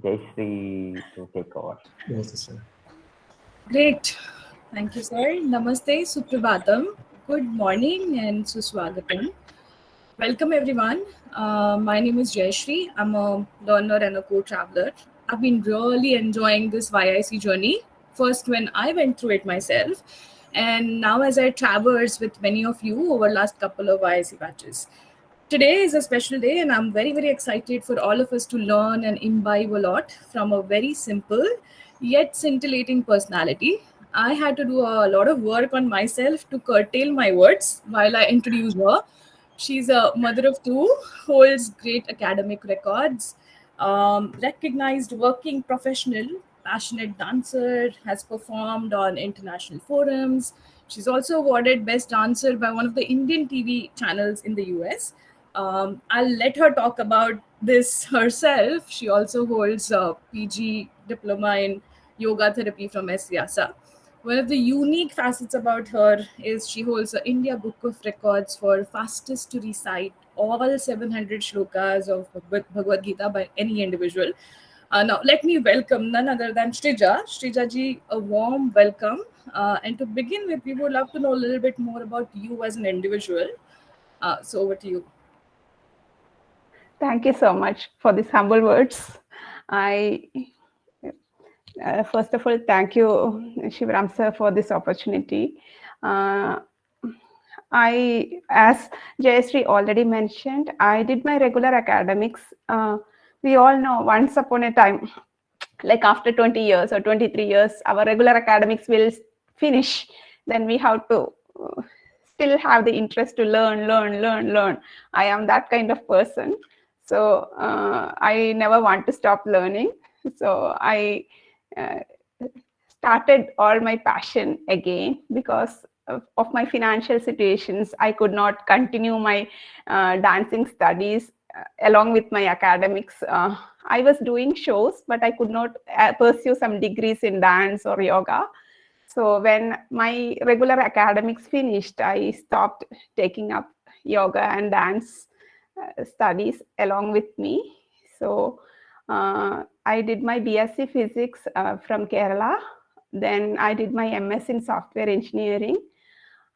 Jayashree to take over. Yes, sir. Great. Thank you, sir. Namaste, Suprabhatam. Good morning and Suswagatam. Welcome, everyone. My name is Jayashree. I'm a learner and a co-traveler. I've been really enjoying this YIC journey. First, when I went through it myself, and now as I traverse with many of you over last couple of YIC batches. Today is a special day, and I'm very, very excited for all of us to learn and imbibe a lot from a very simple yet scintillating personality. I had to do a lot of work on myself to curtail my words while I introduce her. She's a mother of two, holds great academic records, recognized working professional, passionate dancer, has performed on international forums. She's also awarded Best Dancer by one of the Indian TV channels in the US. I'll let her talk about this herself. She also holds a PG diploma in yoga therapy from S-VYASA. One of the unique facets about her is she holds the India Book of Records for fastest to recite all 700 shlokas of Bhagavad Gita by any individual. Now, let me welcome none other than Sreeja. Sreeja ji, a warm welcome. And to begin with, we would love to know a little bit more about you as an individual. So over to you. Thank you so much for these humble words. First of all, thank you, Shivaram sir, for this opportunity. As Jayashree already mentioned, I did my regular academics. We all know once upon a time, like after 20 years or 23 years, our regular academics will finish. Then we have to still have the interest to learn. I am that kind of person. So I never want to stop learning. So I started all my passion again because of my financial situations. I could not continue my dancing studies along with my academics. I was doing shows, but I could not pursue some degrees in dance or yoga. So when my regular academics finished, I stopped taking up yoga and dance studies along with me. So I did my BSc Physics from Kerala. Then I did my MS in Software Engineering.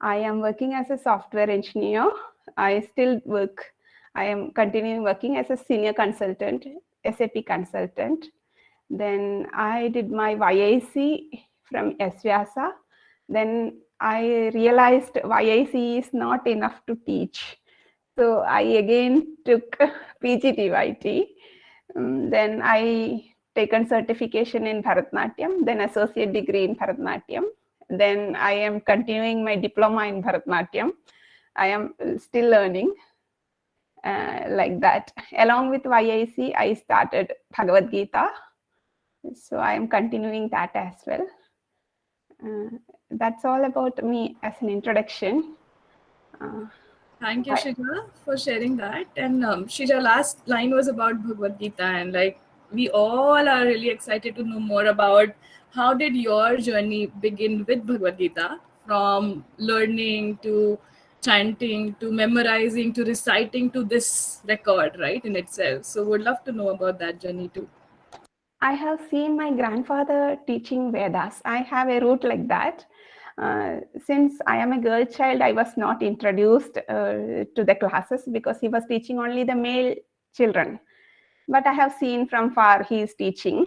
I am working as a software engineer. I still work. I am continuing working as a senior consultant, SAP consultant. Then I did my YIC from S-VYASA. Then I realized YIC is not enough to teach. So I again took PGTYT. Then I taken certification in Bharatnatyam, then associate degree in Bharatnatyam. Then I am continuing my diploma in Bharatnatyam. I am still learning like that. Along with YIC, I started Bhagavadgita. So I am continuing that as well. That's all about me as an introduction. Thank you, Sreeja, for sharing that. And Sreeja, last line was about Bhagavad Gita, and like we all are really excited to know more about how did your journey begin with Bhagavad Gita, from learning to chanting to memorizing to reciting to this record, right, in itself. So would love to know about that journey too. I have seen my grandfather teaching Vedas. I have a route like that. Since I am a girl child, I was not introduced to the classes because he was teaching only the male children. But I have seen from far he is teaching.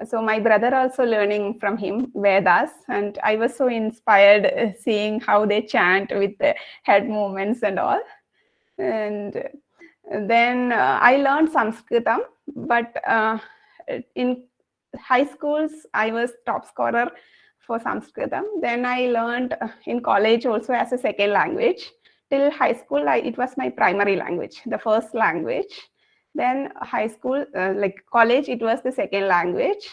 So my brother also learning from him Vedas, and I was so inspired seeing how they chant with the head movements and all. And then I learned Sanskritam, but in high schools I was top scorer for Sanskritam. Then I learned in college also as a second language. Till high school, it was my primary language, the first language. Then high school, like college, it was the second language.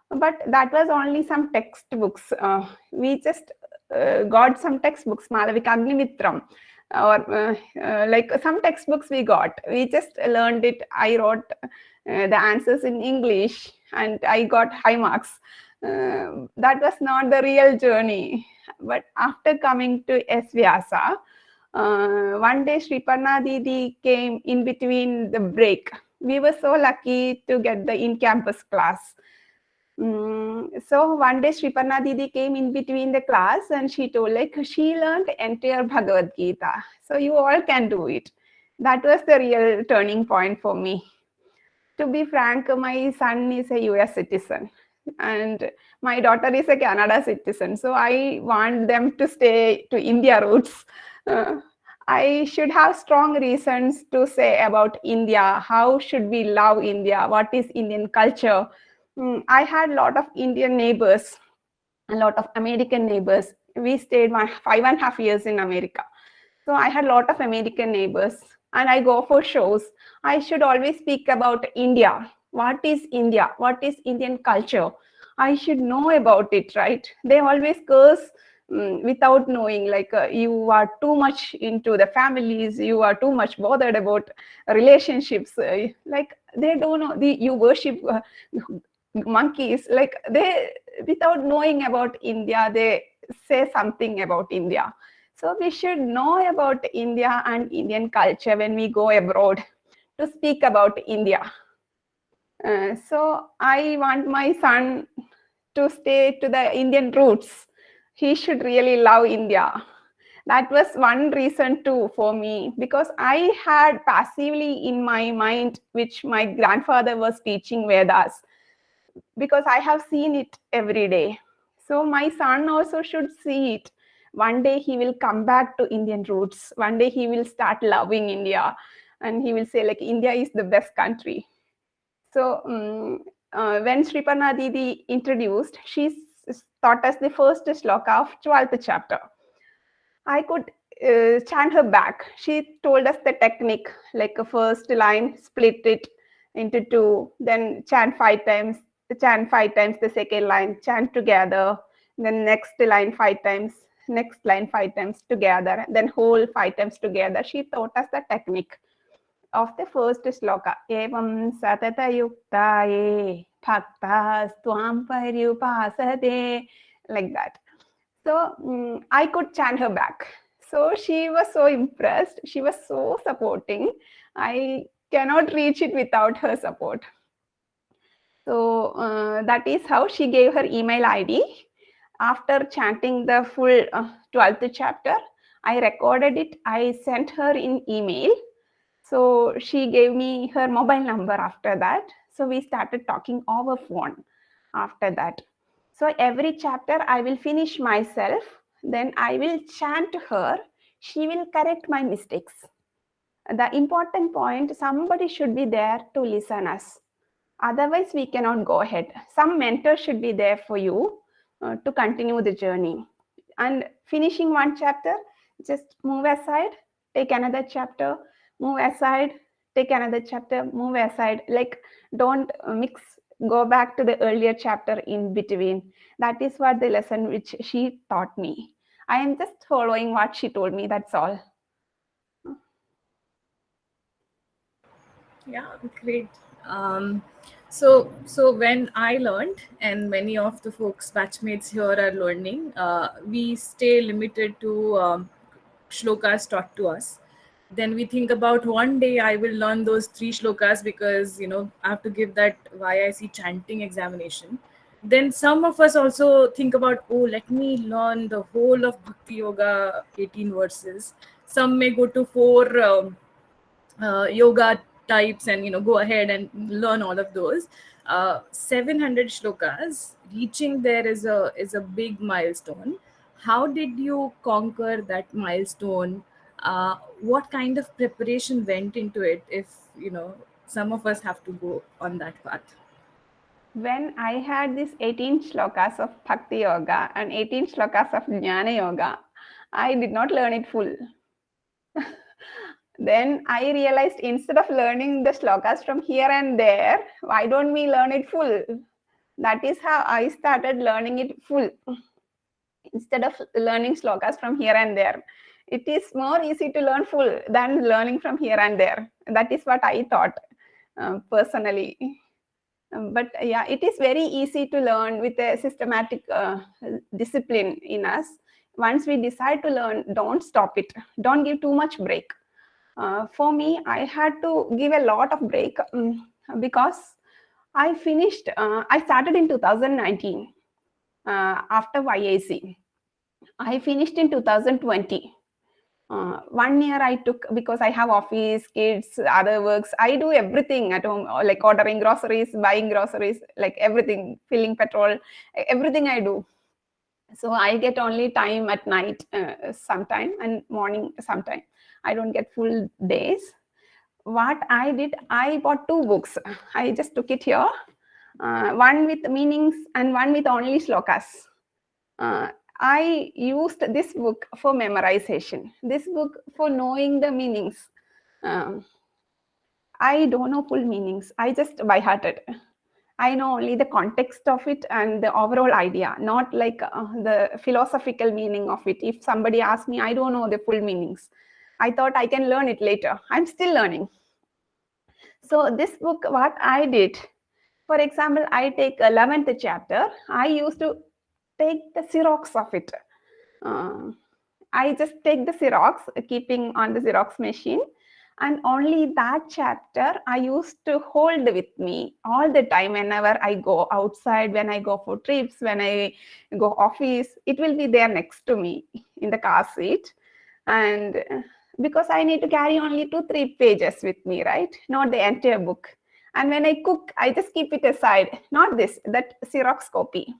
But that was only some textbooks. We just got some textbooks, Malavikagnimitram, or like some textbooks we got. We just learned it. I wrote the answers in English and I got high marks. That was not the real journey. But after coming to S-VYASA, one day Sriparna Didi came in between the break. We were so lucky to get the in-campus class. So one day Sriparna Didi came in between the class and she told like she learned entire Bhagavad Gita. So you all can do it. That was the real turning point for me. To be frank, my son is a US citizen and my daughter is a Canada citizen. So I want them to stay to India roots. Uh, I should have strong reasons to say about India. How should we love India? What is Indian culture? I had a lot of Indian neighbors, a lot of American neighbors. We stayed my 5.5 years in America. So I had a lot of American neighbors and I go for shows. I should always speak about India. What is India? What is Indian culture? I should know about it, right? They always curse without knowing, like you are too much into the families, you are too much bothered about relationships. Like they don't know, you worship monkeys. Like they, without knowing about India, they say something about India. So we should know about India and Indian culture when we go abroad to speak about India. So I want my son to stay to the Indian roots. He should really love India. That was one reason too for me, because I had passively in my mind, which my grandfather was teaching Vedas, because I have seen it every day. So my son also should see it. One day he will come back to Indian roots. One day he will start loving India and he will say like India is the best country. So when Sriparna Didi introduced, she taught us the first shloka of 12th chapter. I could chant her back. She told us the technique, like a first line, split it into two, then chant 5 times, the second line, chant together, then next line 5 times, next line 5 times together, then whole 5 times together. She taught us the technique of the first shloka. Evam satata yuktaye bhaktas tvam paryupasate, like that. So I could chant her back. So she was so impressed. She was so supporting. I cannot reach it without her support. So that is how she gave her email ID. After chanting the full 12th chapter, I recorded it. I sent her in email. So she gave me her mobile number after that. So we started talking over phone after that. So every chapter I will finish myself, then I will chant her. She will correct my mistakes. The important point, somebody should be there to listen us. Otherwise, we cannot go ahead. Some mentor should be there for you to continue the journey. And finishing one chapter, just move aside, take another chapter, move aside, take another chapter, move aside. Like don't mix, go back to the earlier chapter in between. That is what the lesson which she taught me. I am just following what she told me, that's all. Yeah, great. So when I learned, and many of the folks batchmates here are learning, we stay limited to shlokas taught to us. Then we think about one day I will learn those 3 shlokas because I have to give that YIC chanting examination. Then some of us also think about, oh, let me learn the whole of Bhakti Yoga 18 verses. Some may go to 4 yoga types and go ahead and learn all of those. 700 shlokas reaching there is a big milestone. How did you conquer that milestone? What kind of preparation went into it, if some of us have to go on that path? When I had these 18 shlokas of Bhakti Yoga and 18 shlokas of Jnana Yoga, I did not learn it full. Then I realized instead of learning the shlokas from here and there, why don't we learn it full? That is how I started learning it full. Instead of learning shlokas from here and there, it is more easy to learn full than learning from here and there. That is what I thought personally. But yeah, it is very easy to learn with a systematic discipline in us. Once we decide to learn, don't stop it. Don't give too much break. For me, I had to give a lot of break because I started in 2019 after YAC. I finished in 2020. 1 year I took because I have office, kids, other works. I do everything at home, like ordering groceries, buying groceries, like everything, filling petrol, everything I do. So I get only time at night sometime and morning sometime. I don't get full days. What I did, I bought 2 books. I just took it here, one with meanings and one with only shlokas. I used this book for memorization, this book for knowing the meanings. I don't know full meanings. I just by hearted. I know only the context of it and the overall idea, not like the philosophical meaning of it. If somebody asks me, I don't know the full meanings. I thought I can learn it later. I'm still learning. So this book, what I did, for example, I take 11th chapter. I used to take the Xerox of it. I just take the Xerox, keeping on the Xerox machine, and only that chapter I used to hold with me all the time. Whenever I go outside, when I go for trips, when I go office, it will be there next to me in the car seat. And because I need to carry only 2-3 pages with me, right? Not the entire book. And when I cook, I just keep it aside, not that Xerox copy.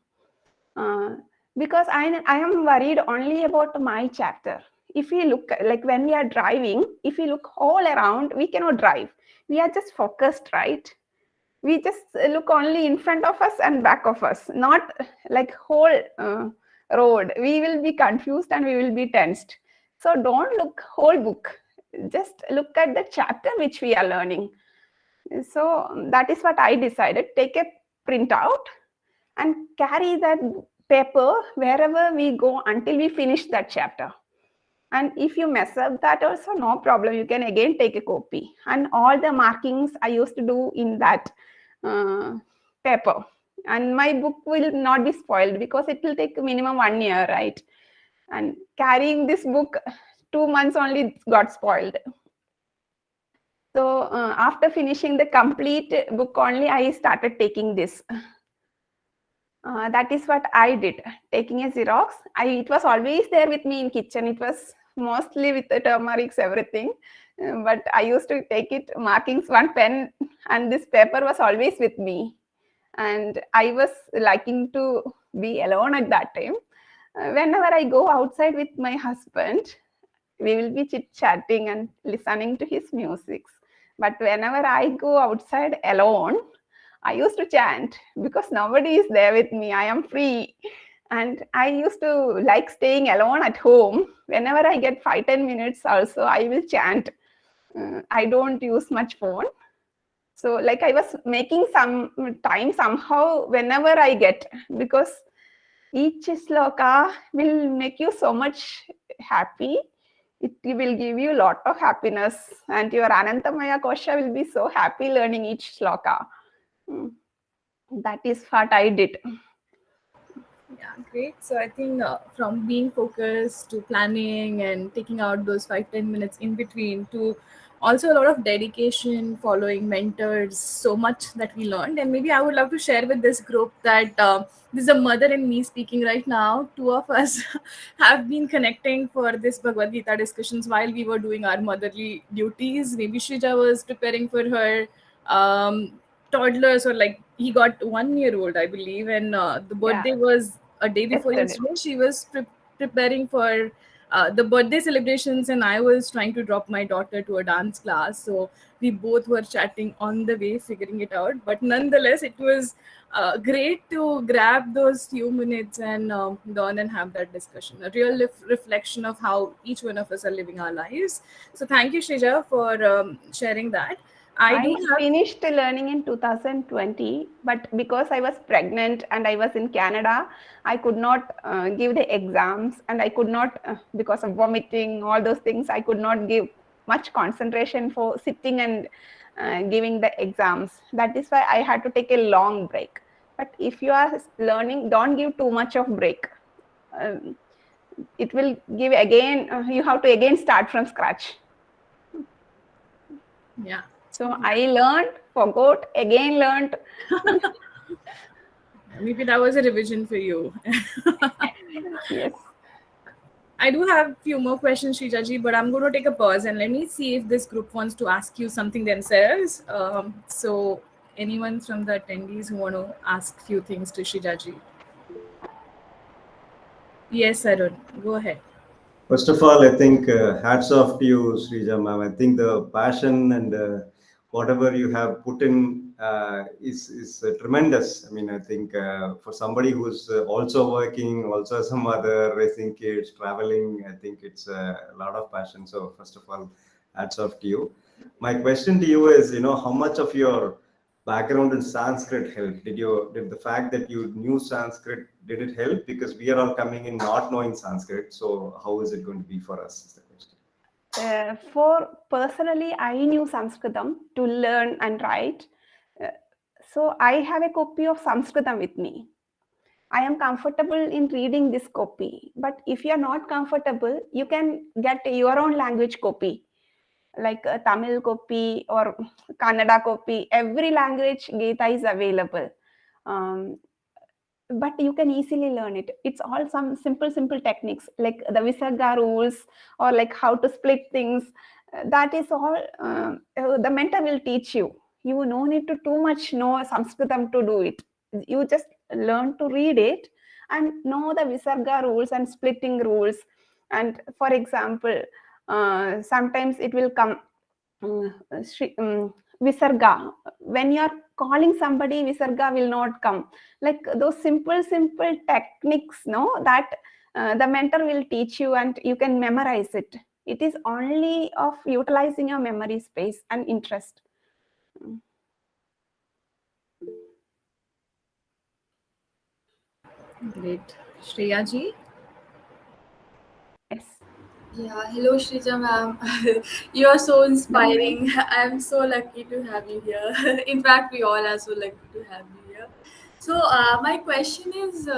Because I am worried only about my chapter. If we look, like when we are driving, if we look all around, we cannot drive. We are just focused, right? We just look only in front of us and back of us, not like whole road. We will be confused and we will be tensed. So don't look whole book. Just look at the chapter which we are learning. So that is what I decided. Take a printout and carry that paper wherever we go until we finish that chapter. And if you mess up that also, no problem. You can again take a copy. And all the markings I used to do in that paper. And my book will not be spoiled because it will take minimum 1 year, right? And carrying this book, 2 months only got spoiled. So after finishing the complete book only, I started taking this. That is what I did, taking a Xerox. It was always there with me in kitchen. It was mostly with the turmerics, everything. But I used to take it, markings, one pen, and this paper was always with me. And I was liking to be alone at that time. Whenever I go outside with my husband, we will be chit-chatting and listening to his music. But whenever I go outside alone, I used to chant because nobody is there with me. I am free. And I used to like staying alone at home. Whenever I get 5-10 minutes also, I will chant. I don't use much phone. So like I was making some time somehow whenever I get, because each sloka will make you so much happy. It will give you a lot of happiness, and your Anantamaya Kosha will be so happy learning each sloka. That is what I did. Yeah, great. So I think from being focused to planning and taking out those 5-10 minutes in between to also a lot of dedication, following mentors, so much that we learned. And maybe I would love to share with this group that this is a mother and me speaking right now. Two of us have been connecting for this Bhagavad Gita discussions while we were doing our motherly duties. Maybe Sreeja was preparing for her toddlers, or like he got 1 year old, I believe, and the birthday was a day before yesterday. She was preparing for the birthday celebrations, and I was trying to drop my daughter to a dance class. So we both were chatting on the way, figuring it out. But nonetheless, it was great to grab those few minutes and learn and have that discussion, a real reflection of how each one of us are living our lives. So thank you, Sreeja, for sharing that. I finished learning in 2020, but because I was pregnant and I was in Canada, I could not give the exams, and I could not, because of vomiting, all those things, I could not give much concentration for sitting and giving the exams. That is why I had to take a long break. But if you are learning, don't give too much of break. It will give again, you have to again start from scratch. Yeah. So I learned, forgot, again learned. Maybe that was a revision for you. Yes. I do have a few more questions, Sreejaji, but I'm going to take a pause and let me see if this group wants to ask you something themselves. So, anyone from the attendees who want to ask few things to Sreejaji? Yes, Arun, go ahead. First of all, I think hats off to you, Sreeja ma'am. I think the passion and whatever you have put in is tremendous. I mean, I think for somebody who's also working, also as a mother, raising kids, traveling, I think it's a lot of passion. So first of all, hats off to you. My question to you is, how much of your background in Sanskrit helped? Did the fact that you knew Sanskrit, did it help? Because we are all coming in not knowing Sanskrit. So how is it going to be for us? Is the question. For personally, I knew Sanskritam to learn and write. So I have a copy of Sanskritam with me. I am comfortable in reading this copy. But if you are not comfortable, you can get your own language copy, like a Tamil copy or Kannada copy. Every language Gita is available. But you can easily learn it. It's all some simple techniques like the Visarga rules or like how to split things. That is all the mentor will teach you. You no need to too much know Sanskritam to do it. You just learn to read it and know the Visarga rules and splitting rules. And for example, sometimes it will come Visarga. When you are calling somebody, Visarga will not come. Like those simple techniques, no, that the mentor will teach you and you can memorize it. It is only of utilizing your memory space and interest. Great. Shreyaji? Yes. Yeah, hello Shrija ma'am. You are so inspiring. I'm so lucky to have you here. In fact, we all are so lucky to have you here. So, my question is,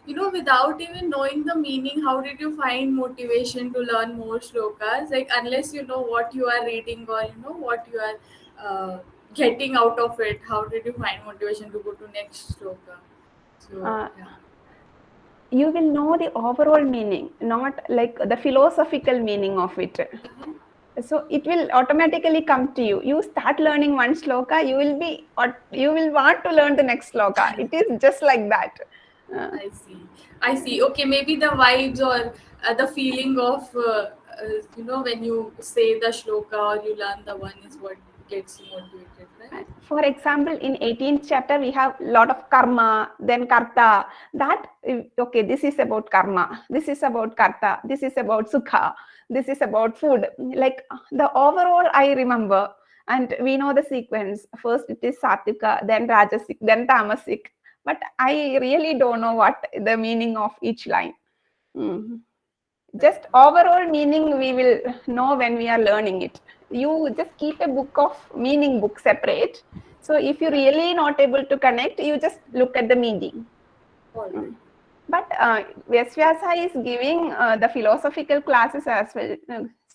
without even knowing the meaning, how did you find motivation to learn more shlokas? Like, unless you know what you are reading or what you are getting out of it, how did you find motivation to go to next shloka? So, yeah. You will know the overall meaning, not like the philosophical meaning of it. So it will automatically come to you. You start learning one shloka, you will want to learn the next shloka. It is just like that. I see. Okay, maybe the vibes or the feeling of when you say the shloka or you learn the one is what gets you motivated, right? For example, in 18th chapter, we have a lot of karma, then karta. That, okay, this is about karma, this is about karta, this is about sukha, this is about food. Like the overall, I remember, and we know the sequence. First, it is satvika, then rajasic, then tamasic. But I really don't know what the meaning of each line. Just overall meaning we will know when we are learning it. You just keep a book of meaning book separate. So if you're really not able to connect, you just look at the meaning. But S-VYASA is giving the philosophical classes as well.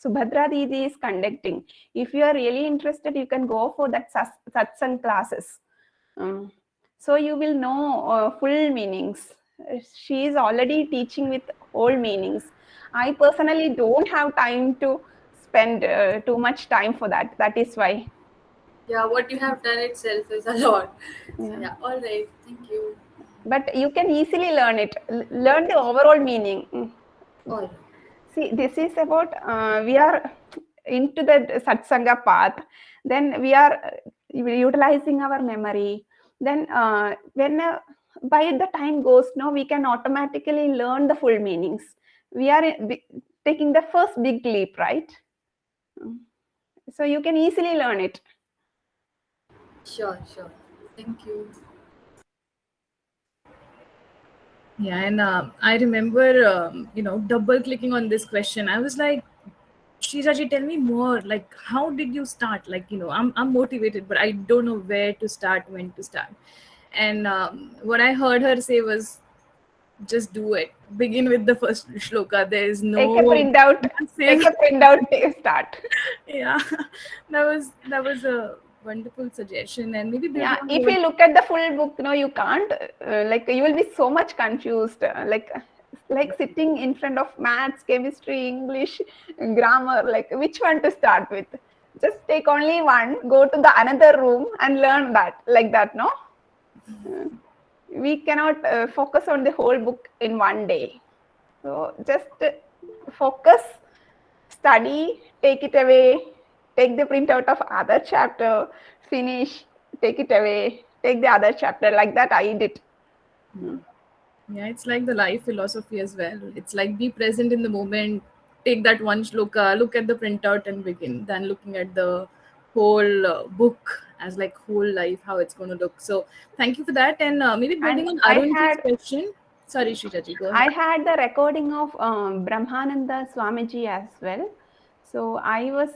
Subhadra Didi is conducting. If you are really interested, you can go for that satsang classes. So you will know full meanings. She is already teaching with whole meanings. I personally don't have time to spend too much time for that. That is why. Yeah, what you have done itself is a lot. Yeah. Yeah, all right. Thank you. But you can easily learn it. Learn the overall meaning. All right. See, this is about we are into the satsanga path. Then we are utilizing our memory. Then when by the time goes, no, we can automatically learn the full meanings. We are taking the first big leap, right? So you can easily learn it. Sure. Thank you. Yeah, and I remember, double clicking on this question. I was like, Shreejaji, tell me more. Like, how did you start? Like, I'm motivated, but I don't know where to start, when to start. And what I heard her say was, just do it. Begin with the first shloka. There is no Take a printout. Take a printout. Start. Yeah, that was a wonderful suggestion, and maybe Yeah, building on if what you look at the full book, no, you can't. Like you will be so much confused. Like sitting in front of maths, chemistry, English, grammar. Like which one to start with? Just take only one. Go to the another room and learn that. Like that, no. We cannot focus on the whole book in one day. So just focus, study, take it away, take the printout of other chapter, finish, take it away, take the other chapter. Like that I did. Yeah, it's like the life philosophy as well. It's like be present in the moment, take that one shloka, look at the printout and begin, than looking at the whole book as like whole life, how it's going to look. So thank you for that. And maybe building And on Arun's question. Sorry, Sreeja, go I ahead. had the recording of Brahmananda Swamiji as well. So I was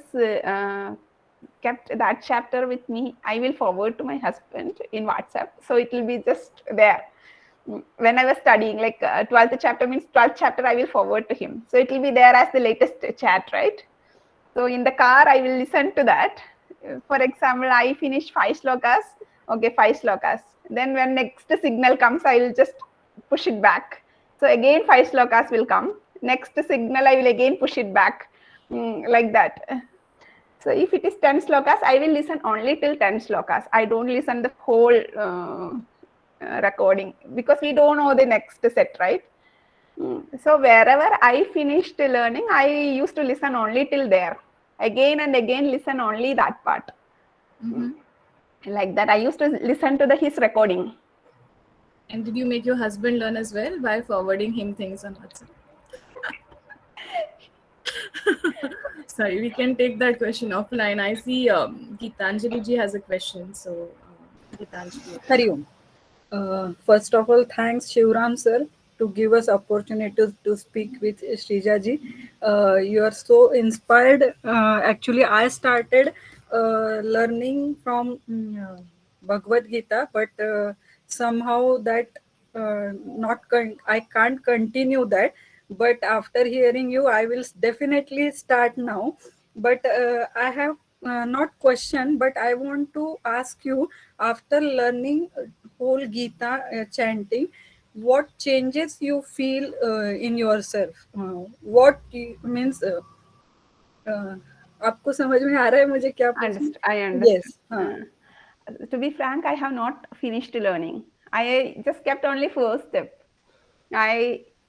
kept that chapter with me. I will forward to my husband in WhatsApp. So it will be just there. When I was studying, like 12th chapter means 12th chapter, I will forward to him. So it will be there as the latest chat, right? So in the car, I will listen to that. For example, I finish 5 slokas. Okay, 5 slokas. Then when next signal comes, I will just push it back. So again, 5 slokas will come. Next signal, I will again push it back. Like that. So if it is 10 slokas, I will listen only till 10 slokas. I don't listen the whole recording because we don't know the next set, right? So wherever I finished learning, I used to listen only till there. Again and again, listen only that part. Like that, I used to listen to his recording. And did you make your husband learn as well by forwarding him things on WhatsApp? Sorry, we can take that question offline. I see Gitanjali ji has a question. So, Gitanjali. Hari Om. First of all, thanks Shivram sir to give us opportunity to speak with Sreeja ji. You are so inspired. Actually, I started learning from Bhagavad Gita, but somehow that I can't continue that. But after hearing you, I will definitely start now. But I have not question, but I want to ask you, after learning whole Gita chanting, what changes you feel in yourself? What means आपको समझ में आ रहा है मुझे क्या पूछना? I understand. Yes. To be frank, I have not finished learning. I just kept only first step.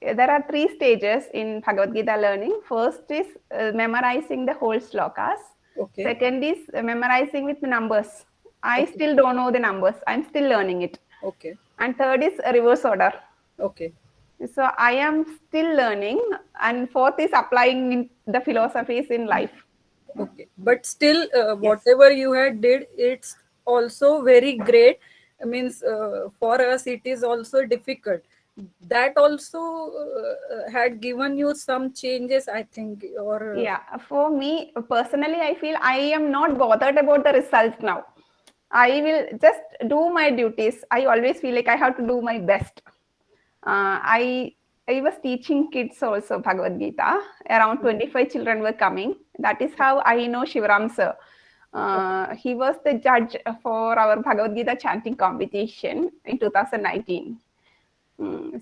There are 3 stages in Bhagavad Gita learning. First is memorizing the whole slokas. Okay. Second is memorizing with numbers. I Okay. still don't know the numbers. I'm still learning it. Okay. And third is reverse order. Okay. So I am still learning. And fourth is applying in the philosophies in life. Okay, but still, whatever you had did, it's also very great. Means for us, it is also difficult. That also had given you some changes, I think. Or Yeah, for me personally, I feel I am not bothered about the result now. I will just do my duties. I always feel like I have to do my best. I was teaching kids also Bhagavad Gita. Around 25 children were coming. That is how I know Shivram sir. He was the judge for our Bhagavad Gita chanting competition in 2019.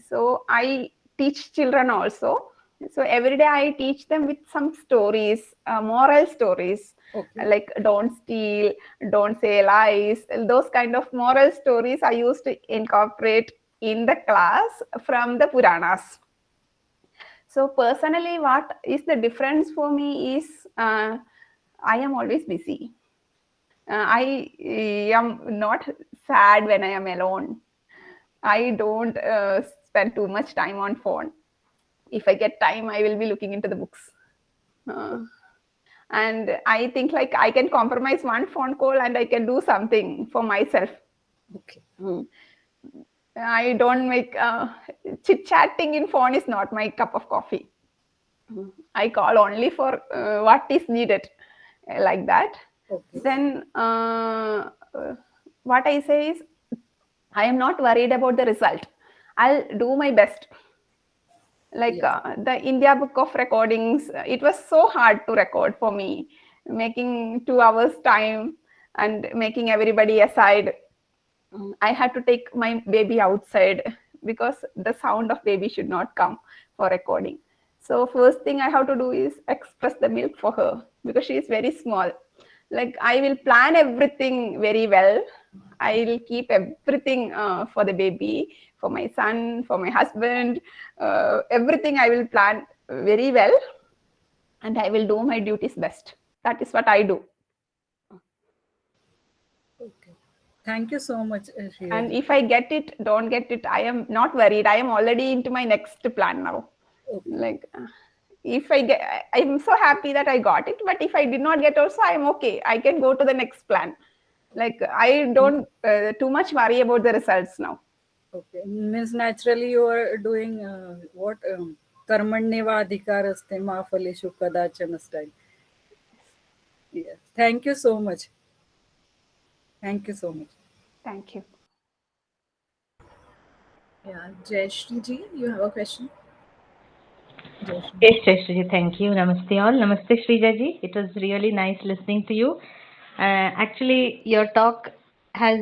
So I teach children also. So every day I teach them with some stories, moral stories, like don't steal, don't say lies. Those kind of moral stories I used to incorporate in the class from the Puranas. So personally, what is the difference for me is I am always busy. I am not sad when I am alone. I don't spend too much time on phone. If I get time, I will be looking into the books. And I think like I can compromise one phone call and I can do something for myself. okay. I don't make chit-chatting in phone is not my cup of coffee. I call only for what is needed, like that. Okay. Then what I say is, I am not worried about the result. I'll do my best. Like Yes. the India Book of Recordings, it was so hard to record for me, making 2 hours time and making everybody aside. I had to take my baby outside because the sound of baby should not come for recording. So first thing I have to do is express the milk for her because she is very small. Like I will plan everything very well. I will keep everything for the baby, for my son, for my husband. Everything I will plan very well, and I will do my duties best. That is what I do. Okay. Thank you so much, Shreya. And if I get it, don't get it, I am not worried. I am already into my next plan now. Okay. Like if I get, I'm so happy that I got it. But if I did not get also, I'm okay. I can go to the next plan. Like I don't too much worry about the results now. Okay. Means naturally you are doing what कर्मण्येवा अधिकारस्ते मा फलेषु कदाचन style. Yes. Thank you so much. Thank you so much. Thank you. Yeah, Jayashree ji, you have a question? Jayashree. Yes, Sreeja, thank you. Namaste all. Namaste, Sreeja ji. It was really nice listening to you. Actually, your talk has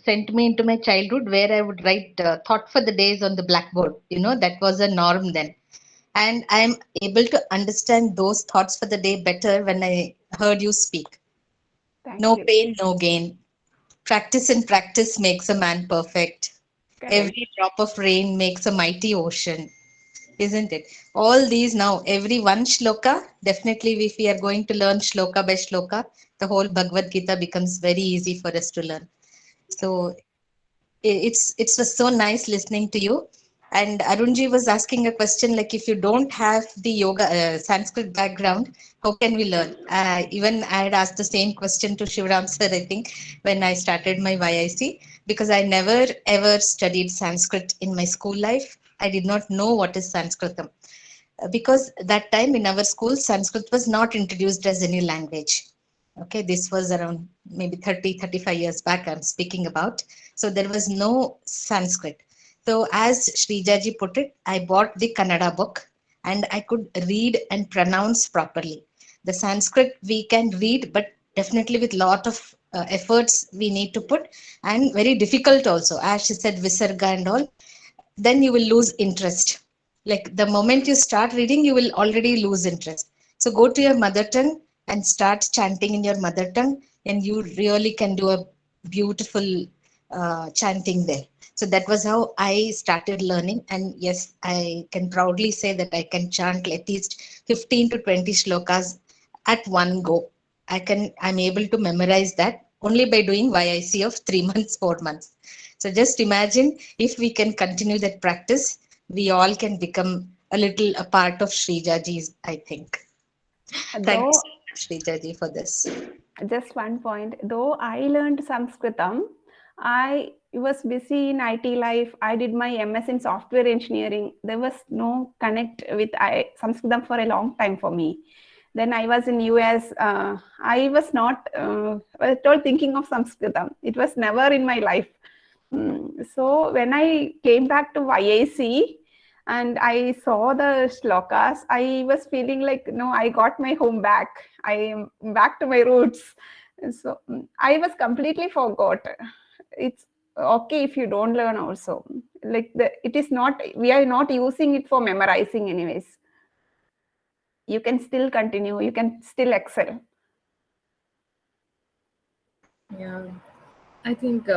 sent me into my childhood where I would write thought for the days on the blackboard. You know, that was a norm then. And I'm able to understand those thoughts for the day better when I heard you speak. Thank No you. pain, no gain. Practice and practice makes a man perfect. Correct. Every drop of rain makes a mighty ocean. Isn't it? All these now, every one shloka, definitely if we are going to learn shloka by shloka, the whole Bhagavad Gita becomes very easy for us to learn. So it was so nice listening to you. And Arunji was asking a question like, if you don't have the yoga Sanskrit background, how can we learn? Even I had asked the same question to Shivram sir, I think, when I started my YIC, because I never ever studied Sanskrit in my school life. I did not know what is Sanskritam. Because that time in our school, Sanskrit was not introduced as any language. Okay, this was around maybe 35 years back I'm speaking about. So there was no Sanskrit. So as Sreeja ji put it, I bought the Kannada book and I could read and pronounce properly. The Sanskrit we can read, but definitely with lot of efforts we need to put, and very difficult also. As she said, Visarga and all, then you will lose interest. Like the moment you start reading, you will already lose interest. So go to your mother tongue and start chanting in your mother tongue, and you really can do a beautiful chanting there. So that was how I started learning. And yes, I can proudly say that I can chant at least 15 to 20 shlokas at one go. I'm able to memorize that only by doing YIC of 3 months, 4 months. So just imagine if we can continue that practice, we all can become a little a part of Sreeja ji's, I think. Thank you Though, so much, Sreeja ji, for this. just one point, though I learned Sanskritam, I was busy in IT life. I did my MS in software engineering. There was no connect with Sanskritam for a long time for me. Then I was in US. I was not at all thinking of Sanskritam. It was never in my life. So when I came back to YAC and I saw the shlokas, I was feeling like, no, I got my home back. I am back to my roots. So I was completely forgot. It's okay if you don't learn also. Like it is not, we are not using it for memorizing anyways. You can still continue, you can still excel. Yeah, I think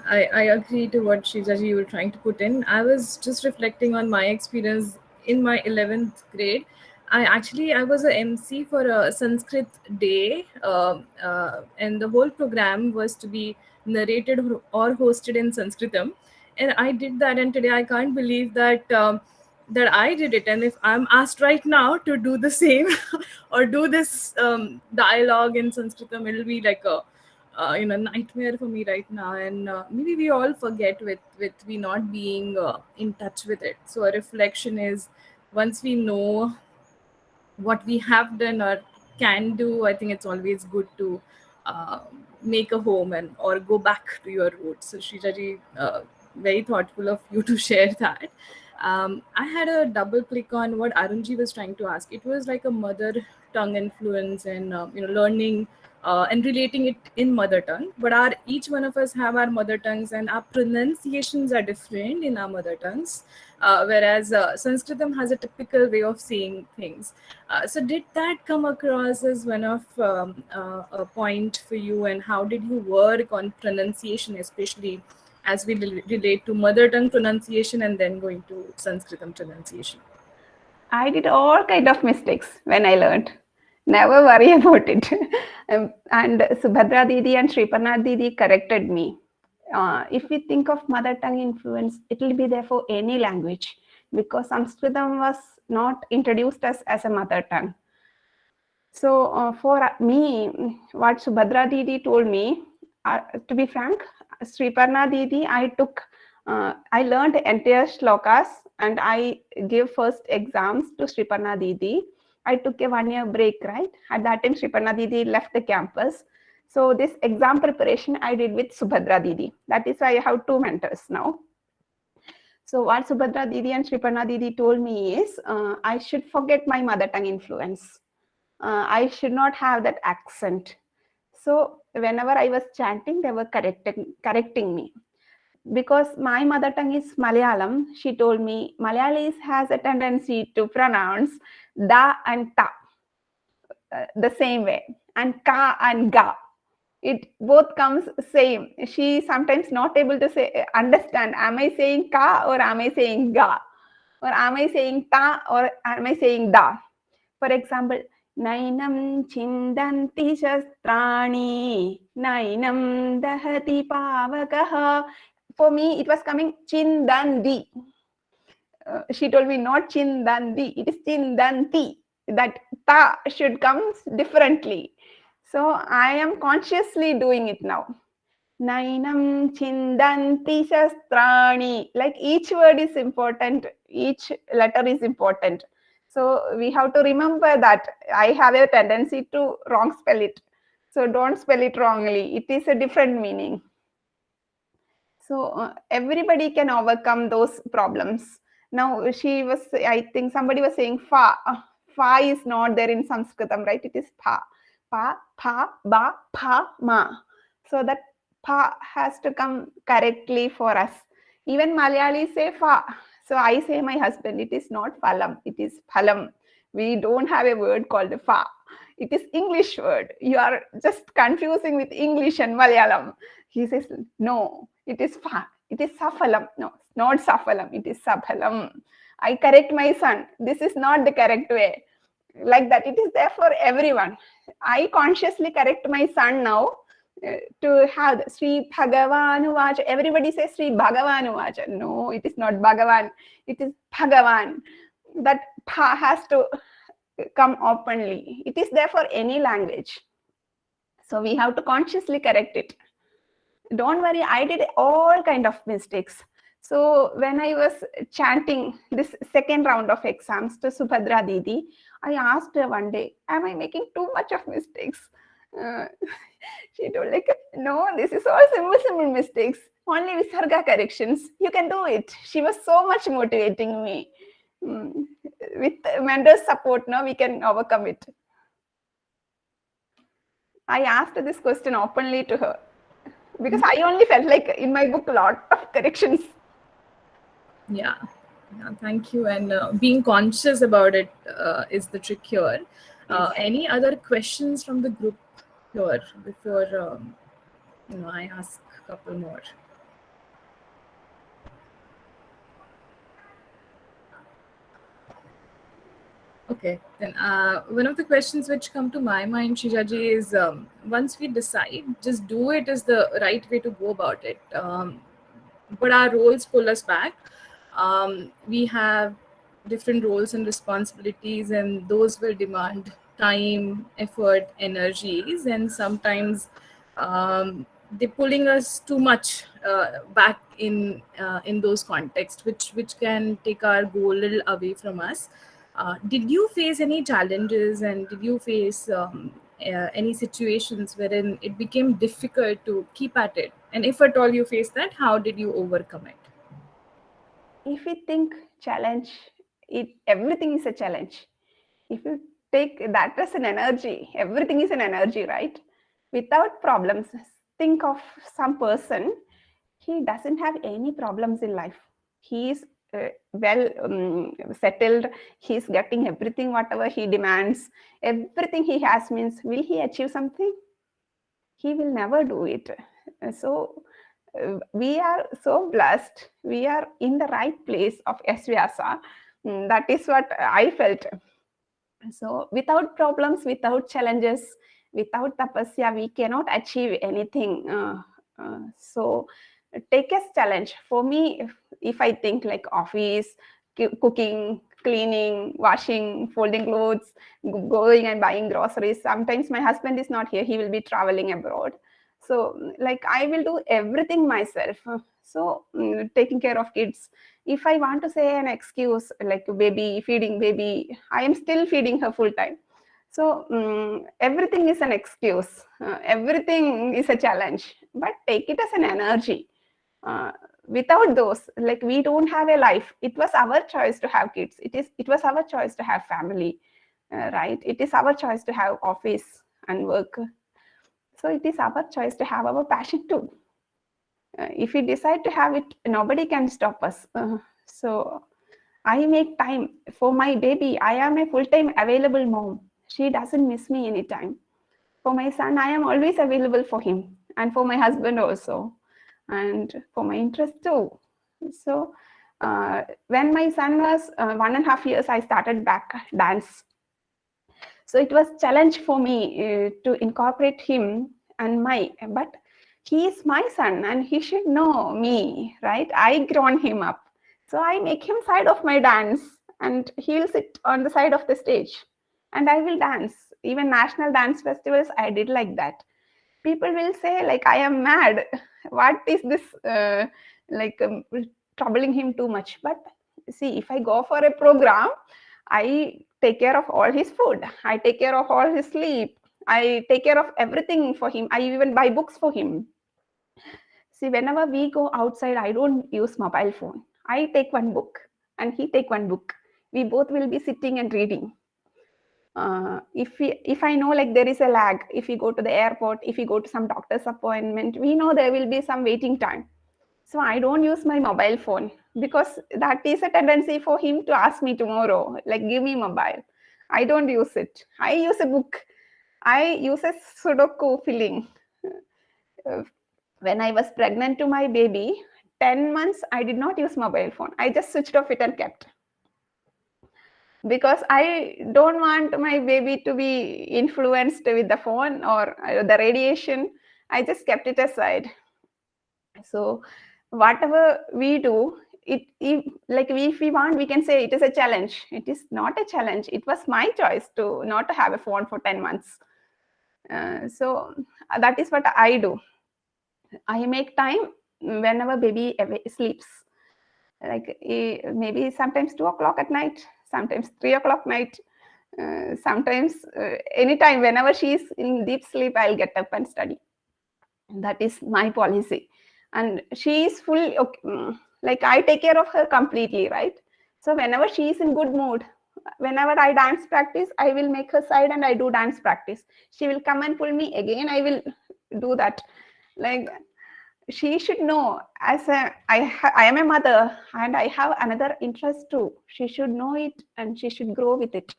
I agree to what Shijaji you were trying to put in. I was just reflecting on my experience in my 11th grade. I was a MC for a Sanskrit day, and the whole program was to be narrated or hosted in Sanskritam, and I did that. And today I can't believe that that I did it. And if I'm asked right now to do the same or do this dialogue in Sanskritam, it'll be like a nightmare for me right now. And maybe we all forget with we not being in touch with it. So a reflection is, once we know what we have done or can do, I think it's always good to uh, make a home and or go back to your roots. So Shrija ji, very thoughtful of you to share that. I had a double click on what Arunji was trying to ask. It was like a mother tongue influence and learning and relating it in mother tongue. But our each one of us have our mother tongues, and our pronunciations are different in our mother tongues. Whereas Sanskritam has a typical way of saying things. So did that come across as one of a point for you, and how did you work on pronunciation, especially as we relate to mother tongue pronunciation and then going to Sanskritam pronunciation? I did all kind of mistakes when I learned. Never worry about it. And Subhadra Didi and Sriparna Didi corrected me. If we think of mother tongue influence, it will be there for any language, because Sanskritam was not introduced as a mother tongue. So for me, what Subhadra Didi told me, to be frank, Sriparna Didi, I learned entire shlokas and I gave first exams to Sriparna Didi. I took a 1-year break, right? At that time, Sriparna Didi left the campus. So this exam preparation I did with Subhadra Didi. That is why I have 2 mentors now. So what Subhadra Didi and Sriparna Didi told me is, I should forget my mother tongue influence. I should not have that accent. So whenever I was chanting, they were correcting me. Because my mother tongue is Malayalam, she told me Malayalis has a tendency to pronounce da and ta the same way, and ka and ga. It both comes same. She sometimes not able to understand, am I saying ka or am I saying ga? Or am I saying ta or am I saying da? For example, Nainam chindanti shastrani, Nainam dahati pavakaha. For me, it was coming chindandi. She told me not chindandi, it is chindanti. That ta should come differently. So I am consciously doing it now. Nainam chindanti shastrani. Like each word is important, each letter is important. So we have to remember that I have a tendency to wrong spell it. So don't spell it wrongly. It is a different meaning. So everybody can overcome those problems. Now I think somebody was saying fa. Fa is not there in Sanskritam, right? It is pa. Pa, pa, ba, pa, ma. So that pa has to come correctly for us. Even Malayalis say fa. So I say my husband, it is not phalam, it is phalam. We don't have a word called fa. It is English word. You are just confusing with English and Malayalam. He says, no, it is fa. It is saphalam. No, not saphalam. It is saphalam. I correct my son. This is not the correct way. Like that. It is there for everyone. I consciously correct my son now to have Sri Bhagavanu Vacha. Everybody says Sri Bhagavanu Vacha. No, it is not Bhagavan. It is Bhagavan. That pa has to come openly. It is there for any language. So we have to consciously correct it. Don't worry, I did all kind of mistakes. So when I was chanting this second round of exams to Subhadra Didi, I asked her one day, am I making too much of mistakes? She told like, no, this is all simple mistakes. Only Visarga corrections. You can do it. She was so much motivating me. With mentor's support, now we can overcome it. I asked this question openly to her because I only felt like in my book a lot of corrections. Yeah, thank you. And being conscious about it is the trick here. Yes. Any other questions from the group here before I ask a couple more? Okay, then one of the questions which come to my mind, Shreeja, is once we decide, just do it is the right way to go about it. But our roles pull us back. We have different roles and responsibilities, and those will demand time, effort, energies, and sometimes they're pulling us too much back in those contexts, which can take our goal a little away from us. Did you face any challenges, and did you face any situations wherein it became difficult to keep at it? And if at all you faced that, how did you overcome it? if we think challenge, everything is a challenge. If you take that as an energy, everything is an energy, right? Without problems, think of some person, he doesn't have any problems in life. He is well settled. He's getting everything, whatever he demands. Everything he has means, will he achieve something? He will never do it. So we are so blessed. We are in the right place of S-VYASA. That is what I felt. So without problems, without challenges, without tapasya, we cannot achieve anything. So take as challenge. For me, if I think like office, cooking, cleaning, washing, folding clothes, going and buying groceries. Sometimes my husband is not here. He will be traveling abroad. So like I will do everything myself. So taking care of kids. If I want to say an excuse like baby, feeding baby, I am still feeding her full time. So everything is an excuse. Everything is a challenge. But take it as an energy. Without those, like we don't have a life. It was our choice to have kids. It was our choice to have family, right? It is our choice to have office and work. So it is our choice to have our passion too. If we decide to have it, nobody can stop us. So I make time for my baby. I am a full-time available mom. She doesn't miss me anytime. For my son, I am always available for him, and for my husband also, and for my interest too. So when my son was 1.5 years, I started back dance. So it was a challenge for me to incorporate him and but he is my son and he should know me, right? I grown him up. So I make him side of my dance and he will sit on the side of the stage and I will dance. Even national dance festivals, I did like that. People will say like, I am mad. What is this troubling him too much? But see, if I go for a program, I take care of all his food. I take care of all his sleep. I take care of everything for him. I even buy books for him. See, whenever we go outside, I don't use mobile phone. I take one book and he take one book. We both will be sitting and reading. If I know like there is a lag, if we go to the airport, if we go to some doctor's appointment, we know there will be some waiting time. So I don't use my mobile phone because that is a tendency for him to ask me tomorrow, like give me mobile. I don't use it. I use a book. I use a Sudoku filling. When I was pregnant to my baby, 10 months, I did not use mobile phone. I just switched off it and kept. Because I don't want my baby to be influenced with the phone or the radiation. I just kept it aside. So whatever we do, if we want, we can say it is a challenge. It is not a challenge. It was my choice to not to have a phone for 10 months. So that is what I do. I make time whenever baby sleeps. Like maybe sometimes 2 o'clock at night, sometimes 3 o'clock night, sometimes anytime, whenever she is in deep sleep, I'll get up and study. That is my policy. And she is fully, like I take care of her completely, right? So whenever she is in good mood, whenever I dance practice, I will make her side and I do dance practice. She will come and pull me again, I will do that. Like she should know I am a mother and I have another interest too. She should know it and she should grow with it.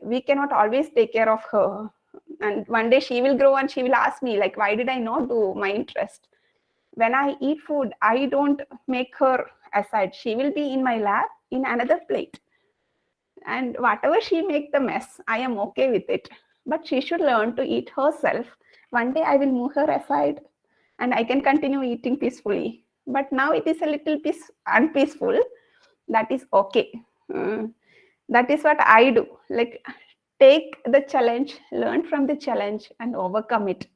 We cannot always take care of her. And one day she will grow and she will ask me like, why did I not do my interest? When I eat food, I don't make her aside. She will be in my lap in another plate. And whatever she make the mess, I am okay with it. But she should learn to eat herself. One day I will move her aside and I can continue eating peacefully. But now it is a little unpeaceful. That is okay. That is what I do. Like take the challenge, learn from the challenge and overcome it.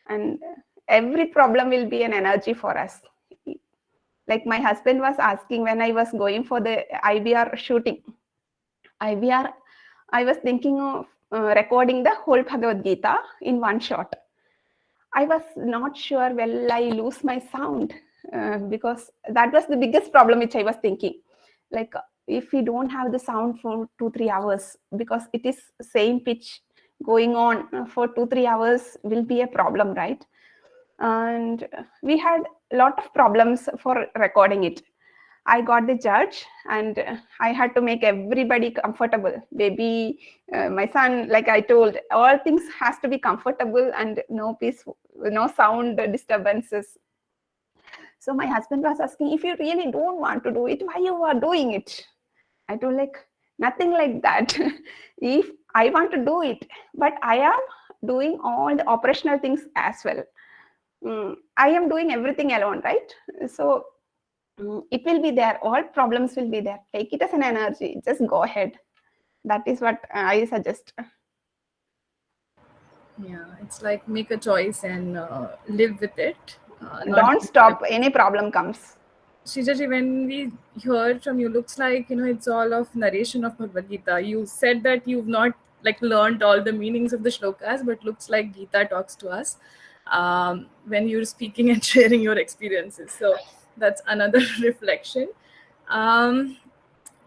And every problem will be an energy for us. Like my husband was asking when I was going for the IVR shooting. I was thinking of recording the whole Bhagavadgita in one shot. I was not sure, will I lose my sound? because that was the biggest problem which I was thinking. Like, if we don't have the sound for 2-3 hours, because it is same pitch going on for 2-3 hours, will be a problem, right? And we had a lot of problems for recording it. I got the judge, and I had to make everybody comfortable. Baby, my son, like I told, all things has to be comfortable and no no sound disturbances. So my husband was asking, if you really don't want to do it, why you are doing it? I told, like, nothing like that. If I want to do it, but I am doing all the operational things as well. I am doing everything alone, right? So it will be there. All problems will be there. Take it as an energy. Just go ahead. That is what I suggest. Yeah, it's like make a choice and live with it. Don't stop. Any problem comes. Sreeja, when we heard from you, looks like it's all of narration of Bhagavad Gita. You said that you've not like learned all the meanings of the shlokas, but looks like Gita talks to us when you're speaking and sharing your experiences. So that's another reflection.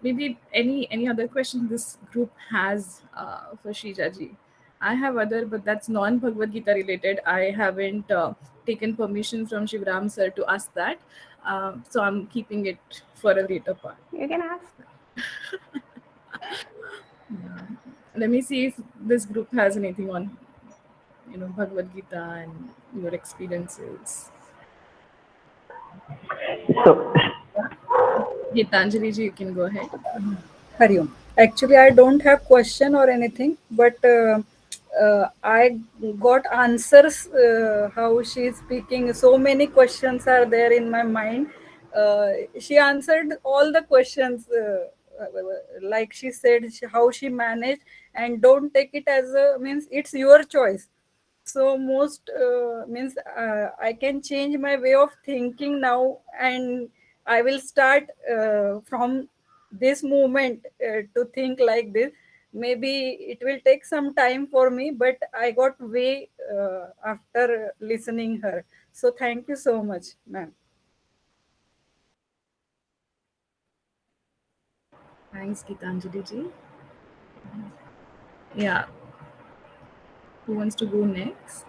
Maybe any other question this group has for Sreeja ji? I have other, but that's non-Bhagavad Gita related. I haven't taken permission from Shivram sir to ask that. So I'm keeping it for a later part. You can ask. Let me see if this group has anything on, Bhagavad Gita and your experiences. So, Gitanjali ji, you can go ahead. Hari Om. Actually, I don't have question or anything, but I got answers how she is speaking. So many questions are there in my mind. She answered all the questions, like she said, how she managed, and don't take it as a means it's your choice. So most means I can change my way of thinking now, and I will start from this moment to think like this. Maybe it will take some time for me, but I got way after listening her. So thank you so much, ma'am. Thanks, Gitanjali ji. Yeah. Who wants to go next?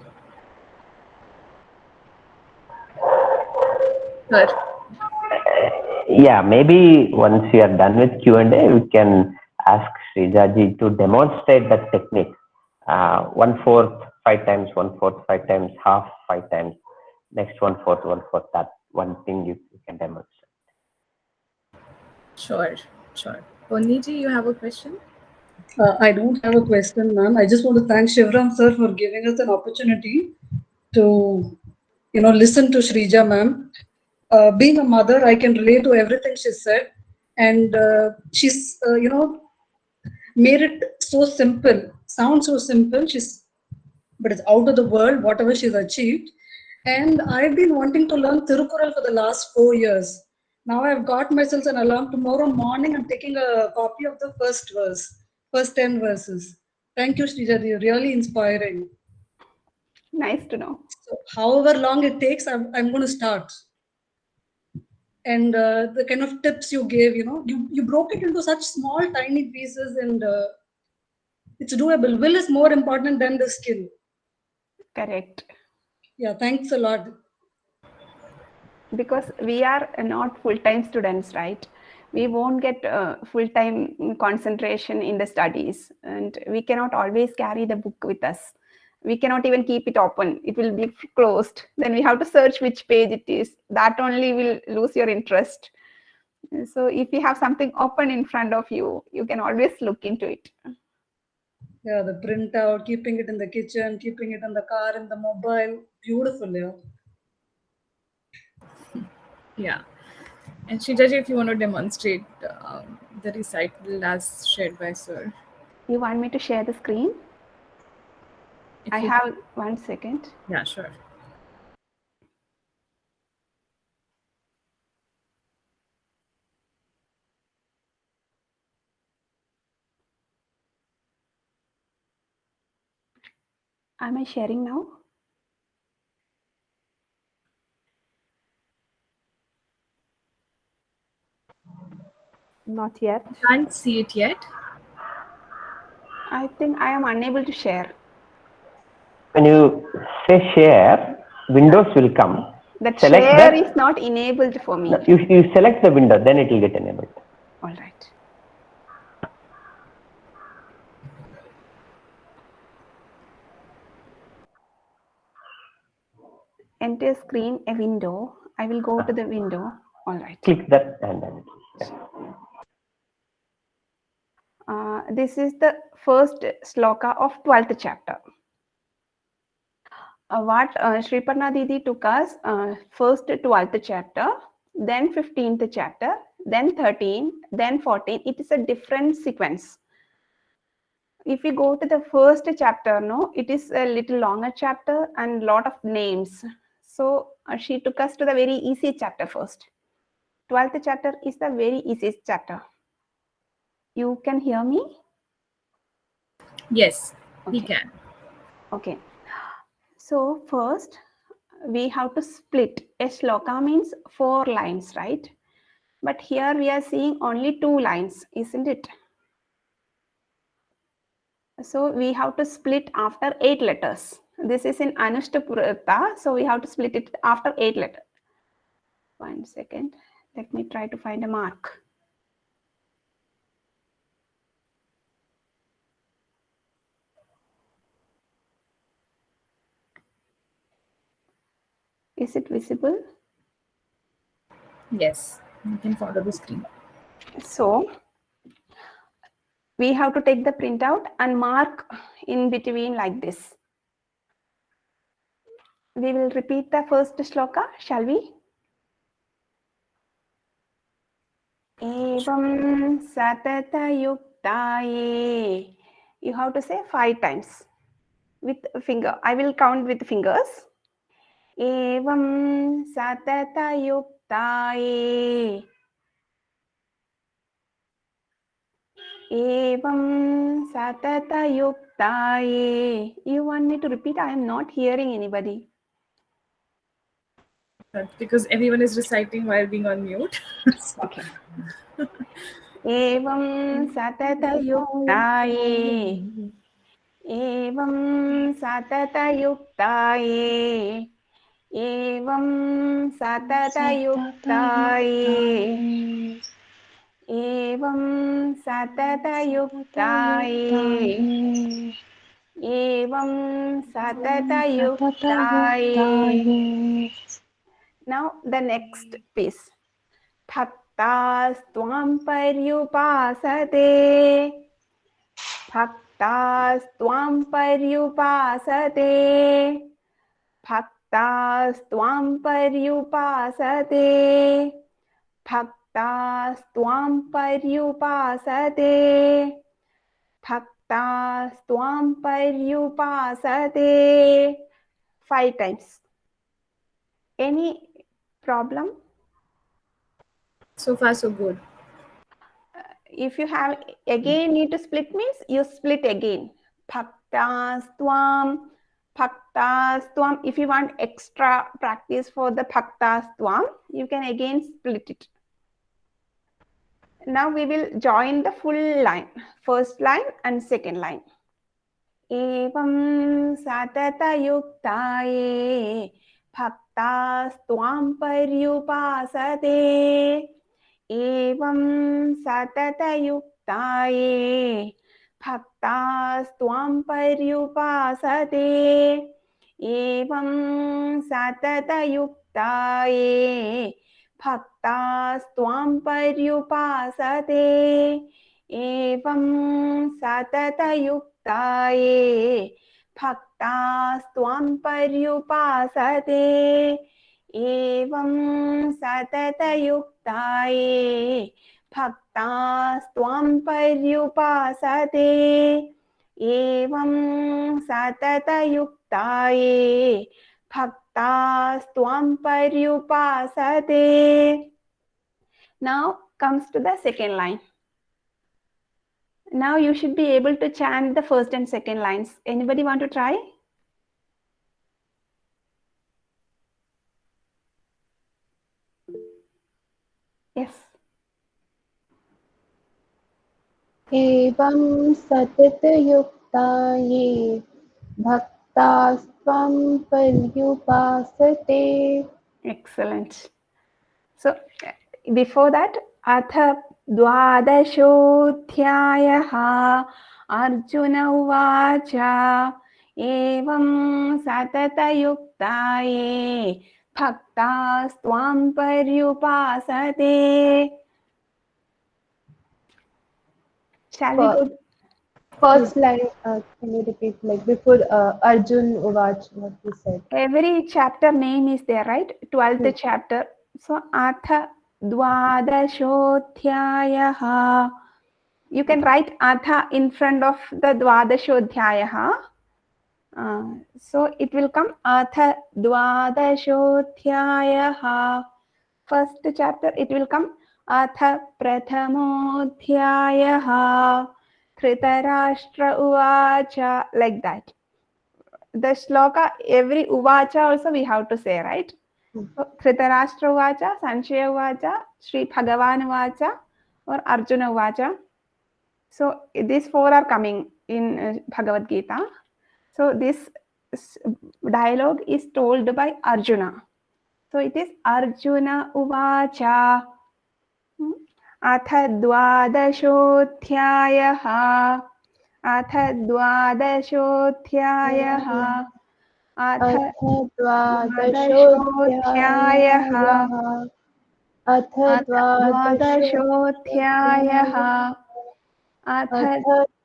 Sir. yeah, maybe once we are done with Q&A, we can ask Sreeja ji to demonstrate that technique. 1/4 5 times, 1/4 5 times, half 5 times, next 1/4 1/4. That one thing you can demonstrate. Sure. Ponni ji, you have a question? I don't have a question, ma'am. I just want to thank Shivram sir for giving us an opportunity to, listen to Sreeja ma'am. Being a mother, I can relate to everything she said, and she's, made it so simple. Sounds so simple. But it's out of the world. Whatever she's achieved, and I've been wanting to learn Tirukural for the last 4 years. Now I've got myself an alarm. Tomorrow morning, I'm taking a copy of the first 10 verses. Thank you, Sreeja. You're really inspiring. Nice to know. So, however long it takes, I'm going to start. And the kind of tips you gave, you broke it into such small, tiny pieces, and it's doable. Will is more important than the skill. Correct. Yeah, thanks a lot. Because we are not full-time students, right? We won't get full-time concentration in the studies, and we cannot always carry the book with us. We cannot even keep it open. It will be closed. Then we have to search which page it is. That only will lose your interest. So if you have something open in front of you, you can always look into it. Yeah, the printout, keeping it in the kitchen, keeping it in the car, in the mobile. Beautiful, yeah. Yeah. And Sreeja ji, if you want to demonstrate the recital as shared by sir. You want me to share the screen? I have 1 second. Yeah, sure. Am I sharing now? Not yet. Can't see it yet. I think I am unable to share. When you say share, windows will come. That Select share that. is not enabled for me. No, you select the window, then it will get enabled. All right. Enter screen a window. I will go to the window. All right. Click that and then This is the first sloka of 12th chapter. What Sriparna Didi took us first 12th chapter, then 15th chapter, then 13, then 14. It is a different sequence. If we go to the first chapter, no, it is a little longer chapter and lot of names. So she took us to the very easy chapter first. 12th chapter is the very easiest chapter. You can hear me? Yes, we Okay. can. Okay. So first we have to split. A shloka means 4 lines, right? But here we are seeing only 2 lines, isn't it? So we have to split after 8 letters. This is in Anushthapurata, so we have to split it after 8 letters. 1 second. Let me try to find a mark. Is it visible? Yes, you can follow the screen. So we have to take the printout and mark in between like this. We will repeat the first shloka, shall we? Evam satata yuktaye. You have to say 5 times with a finger. I will count with fingers. Evam satata yuktaye. Evam satata yuktaye. You want me to repeat? I am not hearing anybody. That's because everyone is reciting while being on mute. Okay. Evam satata yuktaye. Evam satata yuktaye. Evam satata yuktaye. Evam satata yuktaye. Evam satata yuktaye. Now the next piece. Bhaktas tvam paryupasate. Bhaktas tvam paryupasate. Bhaktas tvam paryupasate. Bhaktas tvam paryupasate. Bhaktas tvam paryupasate. 5 times. Any problem? So far, so good. If you have again need to split means you split again. Bhaktas tvam, bhaktas tvam. If you want extra practice for the bhaktas tvam, you can again split it. Now we will join the full line, first line and second line. Evam satata yuktaye bhaktas tvam paryupasate. Evam satata yuktaye bhaktas tvam paryupasate. Evam satata yuktaye bhaktas tvam paryupasate. Evam satata yuktaye bhaktas tvam paryupasate. Evam satata yuktaye bhaktas tvam paryupasate. Evam satata yuktaye bhaktas tvam paryupasate. Now comes to the second line. Now you should be able to chant the first and second lines. Anybody want to try? Yes. एवं सततयुक्ता ये भक्तास्त्वं पर्युपासते. Excellent. So before that, atha dvadashodhyayah Arjuna uvacha evam satatayukta ye bhaktastvam paryupasate. Shall we go? First line, can you repeat, like before Arjun Uvach, what you said? Every chapter name is there, right? 12th chapter. So, Atha Dvadashodhyayah. You can write Atha in front of the Dvadashodhyayah. So, it will come Atha Dvadashodhyayah. First chapter, it will come Atha Prathamodhyayah. Dhritarashtra Uvacha, like that. The shloka, every uvacha also we have to say, right? So, Dhritarashtra uvacha, Sanshaya uvacha, Sri Bhagavan uvacha, or Arjuna uvacha. So these four are coming in Bhagavad Gita. So this dialogue is told by Arjuna. So it is Arjuna uvacha. Atha dvadashodhyayah. Atha dvadashodhyayah. अथ द्वादशोऽध्यायः अथ द्वादशोऽध्यायः अथ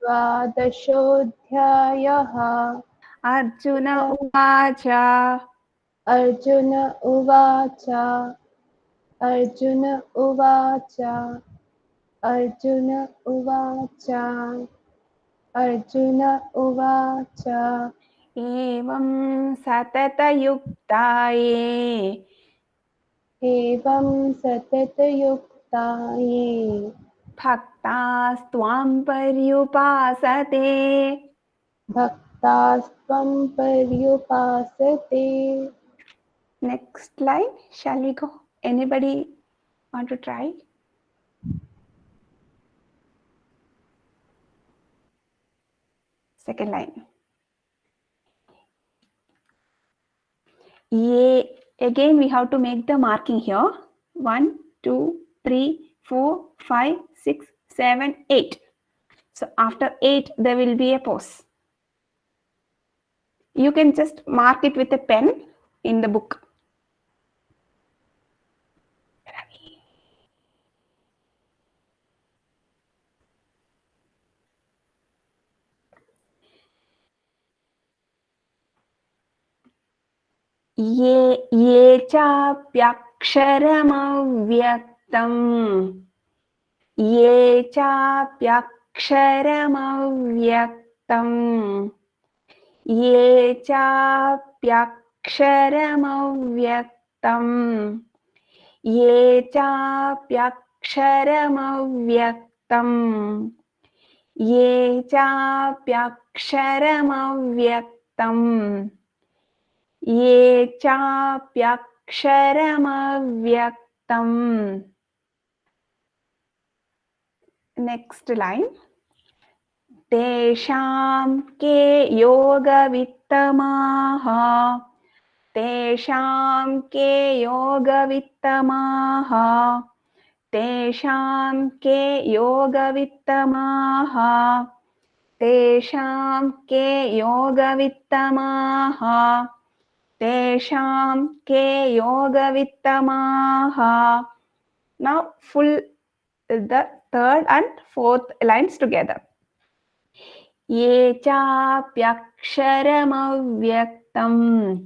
द्वादशोऽध्यायः अर्जुन उवाच अर्जुन उवाच अर्जुन उवाच अर्जुन उवाच अर्जुन उवाच एवं सततयुक्ता ये एवं सततयुक्ता ये भक्तास्त्वां पर्युपासते भक्तास्त्वं पर्युपासते. Next line, shall we go? Anybody want to try? Second line. Ye, again we have to make the marking here. 1, 2, 3, 4, 5, 6, 7, 8. So after 8 there will be a pause. You can just mark it with a pen in the book. ये चाप्यक्षरमव्यक्तम् ये चाप्यक्षरमव्यक्तम् ये चाप्यक्षरमव्यक्तम् ये चाप्यक्षरमव्यक्तम् ये चाप्यक्षरमव्यक्तम् ये चाप्यक्षरमव्यक्तम्. Next line. तेषां के योगवित्तमाः तेषां के योगवित्तमाः तेषां के योगवित्तमाः तेषां के योगवित्तमाः तेषां के योगवित्तमाः. Now full the third and fourth lines together. ये चाप्यक्षरमव्यक्तम्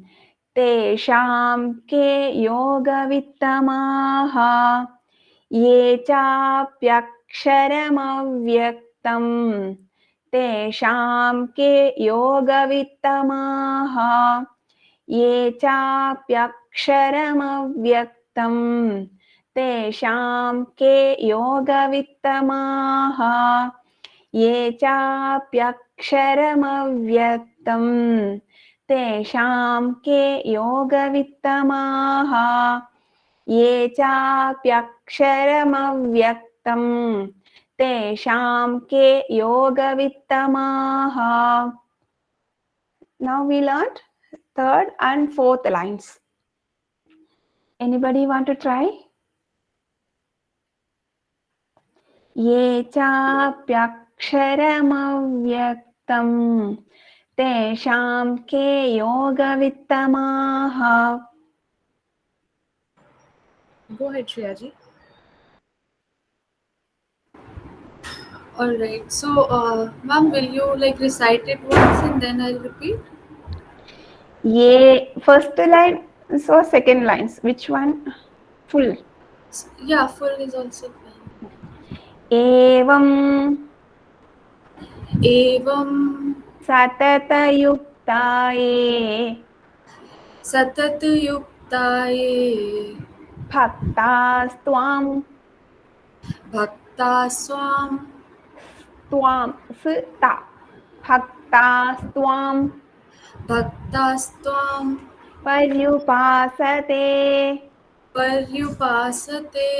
तेषां के योगवित्तमाः ये चाप्यक्षरमव्यक्तम् तेषां के योगवित्तमाः ये चाप्यक्षरमव्यक्तम् तेषां के योगवित्तमाः ये चाप्यक्षरमव्यक्तम् तेषां के योगवित्तमाः ये चाप्यक्षरमव्यक्तम् tesham ke yogavittamah. Now we learned third and fourth lines. Anybody want to try? Ye chapyaksharamavyaktam tesham ke yogavittamah. Go ahead, Shreyaji. All right. So, ma'am, will you like recite it once and then I'll repeat? Ye first line, so second lines. Which one? Full. Yeah, full is also fine. Evam Evam satatayuktaye satatayuktaye bhaktastvam bhaktaswam tvam sta bhaktastvam bhaktaswam paryupasate paryupasate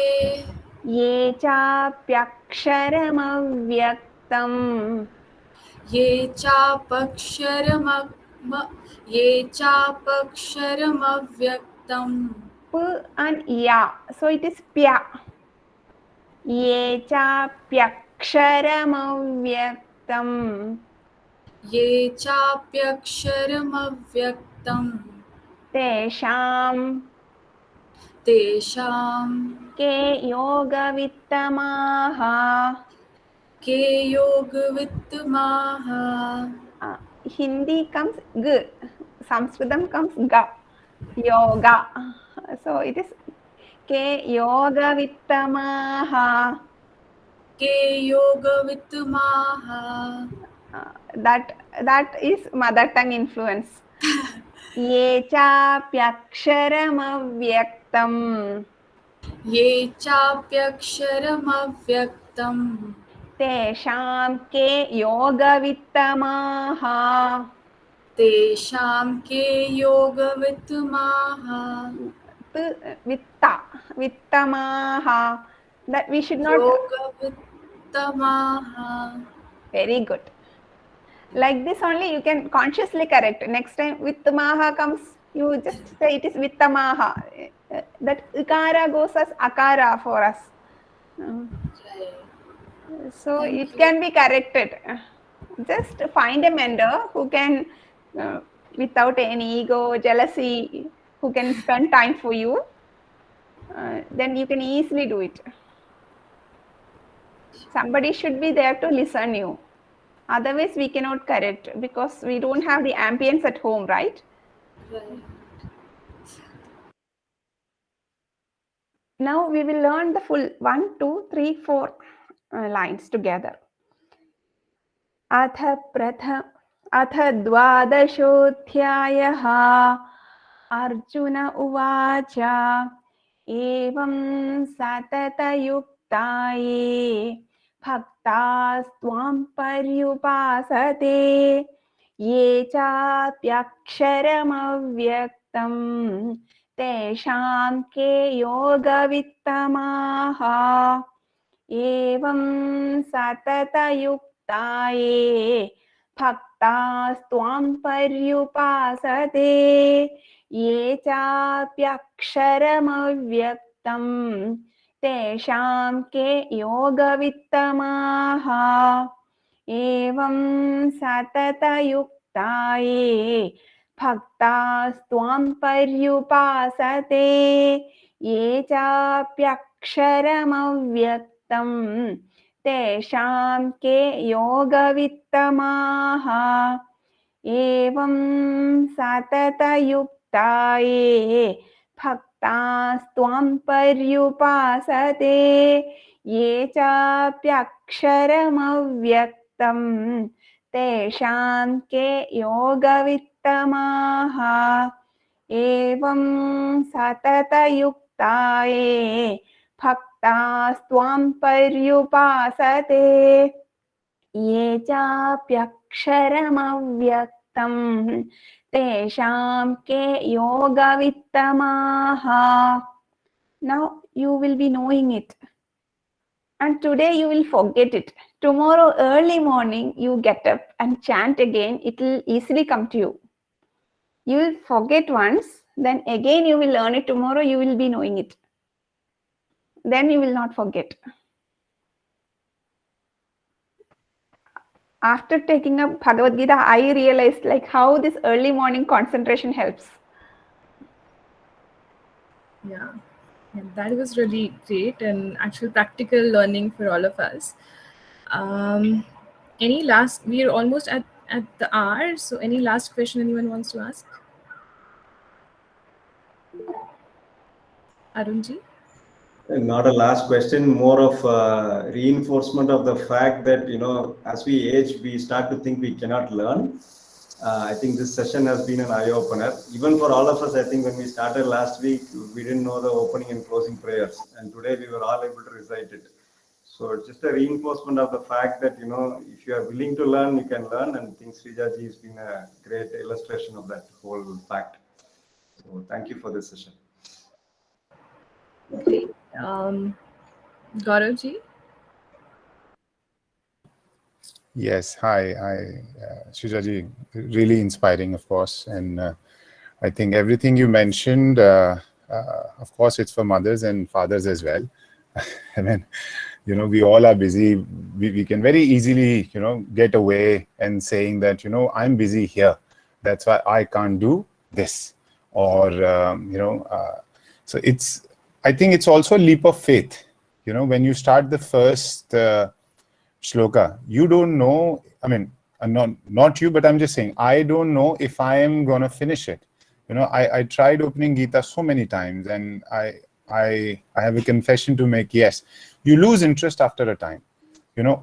ye chapyaksharamavyaktam ye chapaksharam ye chapaksharamavyaktam p and ya, so it is pya. Ye chapyaksharamavyaktam ye chapyaksharamavyaktam tesham tesham ke yogavittamah. ke yogavittamah. Hindi comes g, Sanskritam comes ga, yoga. So it is ke yogavittamah. Ke yogavittamah. That is mother tongue influence. Ye chapyaksharamavyaktam Ye chapyaksharamavyaktam tesham ke yogavittamah. tesham ke yogavittamah. Vittamaha. That we should not. Yogavittamah. Very good. Like this only you can consciously correct. Next time vittamaha comes, you just say it is vittamaha. That ikara goes as akara for us. So Thank it you. can be corrected. Just find a mentor who can, without any ego, jealousy, who can spend time for you. Then you can easily do it. Somebody should be there to listen you. Otherwise, we cannot correct because we don't have the ambience at home, right? Right. Now we will learn the full 1, 2, 3, 4 lines together. अथ द्वादशोऽध्यायः अर्जुन उवाच एवं सततयुक्ताये भक्तास्त्वां पर्युपासते ये चाप्यक्षरमव्यक्तं तेषां के योगवित्तमाः एवं सततयुक्ताये भक्तास्त्वां पर्युपासते ये चाप्यक्षरमव्यक्तं तेषां के योगवित्तमाः एवं सततयुक्ताये भक्तास्त्वां पर्युपासते ये चाप्यक्षरमव्यक्तं तेषां के योगवित्तमाः एवं सततयुक्ताये भक्तास्त्वां पर्युपासते ये चाप्यक्षरमव्यक्तं तेषां के योगवित्तमाः एवं सततयुक्ताये भक्तास्त्वां पर्युपासते ये चाप्यक्षरमव्यक्तं तेषां के योगवित्तमाः. Now you will be knowing it. and today you will forget it. Tomorrow early morning you get up and chant again, it will easily come to you. You will forget once, then again you will learn it. Tomorrow you will be knowing it. Then you will not forget. After taking up Bhagavad Gita, I realized like how this early morning concentration helps. Yeah, that was really great and actual practical learning for all of us. Any last? We're almost at the hour, so any last question anyone wants to ask? Arunji? Not a last question, more of reinforcement of the fact that, as we age, we start to think we cannot learn. I think this session has been an eye-opener. Even for all of us, I think when we started last week, we didn't know the opening and closing prayers. And today we were all able to recite it. So it's just a reinforcement of the fact that, if you are willing to learn, you can learn. And I think Sreeja ji has been a great illustration of that whole fact. So thank you for this session. Great. Gaurav ji? Yes, hi, Sreeja ji, really inspiring, of course. And I think everything you mentioned, of course, it's for mothers and fathers as well. I mean, we all are busy. We can very easily, get away and saying that, I'm busy here. That's why I can't do this. Or, so I think it's also a leap of faith. When you start the first shloka, you don't know, I mean, not you, but I'm just saying, I don't know if I am going to finish it. I tried opening Gita so many times, and I have a confession to make. Yes, you lose interest after a time,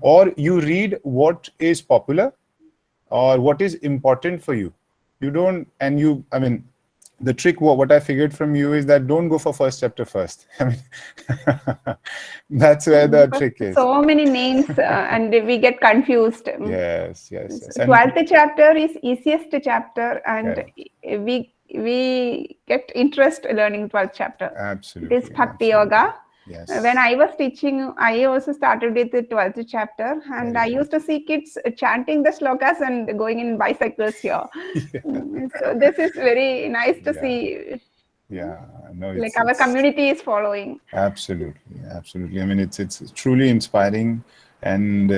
or you read what is popular or what is important for you. You don't, and I mean, the trick, what I figured from you is that don't go for first chapter first. I mean, that's where the trick is. So many names and we get confused. Yes. 12th chapter is easiest chapter, and we get interest learning 12th chapter. Absolutely. It is Bhakti Yoga. Yes. When I was teaching, I also started with the 12th chapter, and I used to see kids chanting the shlokas and going in bicycles here. So this is very nice to see. Yeah, no, like our community is following. Absolutely. I mean, it's truly inspiring, and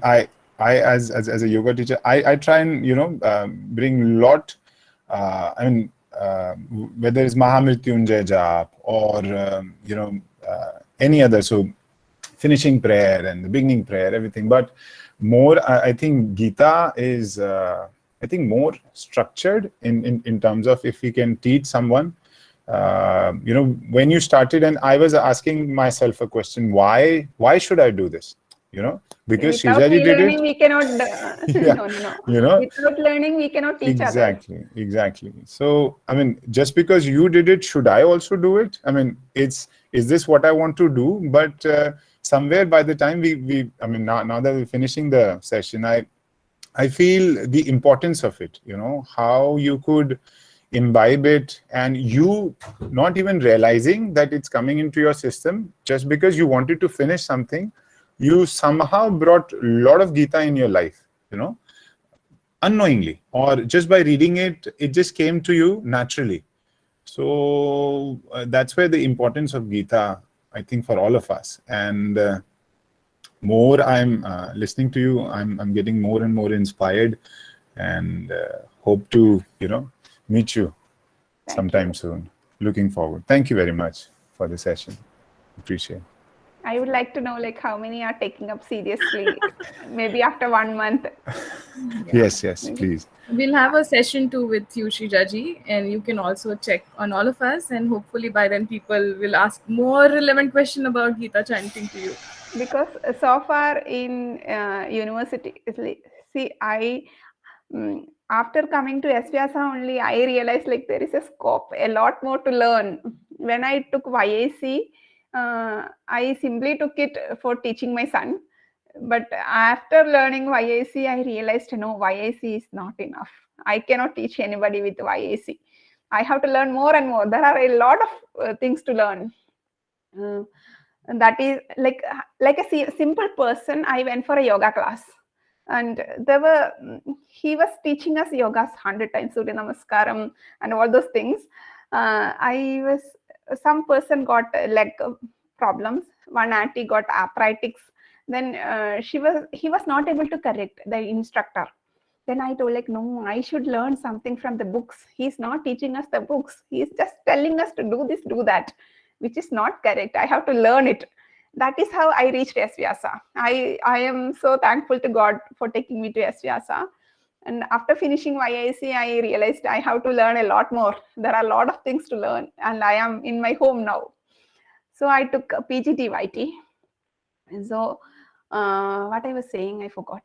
I as a yoga teacher, I try and bring lot. Whether it's Mahamrityunjay Jap or any other, so finishing prayer and the beginning prayer, everything. But more, I think Gita is more structured in terms of if we can teach someone. When you started, and I was asking myself a question: why should I do this? Because Sreeja ji did it. We cannot. No. Without learning, we cannot teach others. Exactly. So, I mean, just because you did it, should I also do it? I mean, is this what I want to do? But somewhere by the time now that we're finishing the session, I feel the importance of it. How you could imbibe it, and you not even realizing that it's coming into your system just because you wanted to finish something. You somehow brought a lot of Gita in your life, unknowingly, or just by reading it, it just came to you naturally. So that's where the importance of Gita, I think, for all of us. And more I'm listening to you, I'm getting more and more inspired, and hope to, meet you sometime soon. Looking forward. Thank you very much for the session. Appreciate it. I would like to know how many are taking up seriously, maybe after 1 month. Yes, please. We'll have a session 2 with you, Sreeja ji, and you can also check on all of us, and hopefully by then people will ask more relevant question about Gita chanting to you. Because so far in university, see, after coming to S-VYASA only, I realized there is a scope, a lot more to learn. When I took YAC, I simply took it for teaching my son. But after learning YAC, I realized, no, YAC is not enough. I cannot teach anybody with YAC. I have to learn more and more. There are a lot of things to learn. And that is like a simple person. I went for a yoga class, and he was teaching us yogas 100 times, Surya Namaskaram and all those things. Some person got leg problems. One auntie got arthritis. Then he was not able to correct the instructor. Then I told, like, no, I should learn something from the books. He's not teaching us the books. He's just telling us to do this, do that, which is not correct. I have to learn it. That is how I reached S-VYASA. I am so thankful to God for taking me to S-VYASA. And after finishing YIC, I realized I have to learn a lot more. There are a lot of things to learn, and I am in my home now. So I took a PGTYT. So what I was saying, I forgot.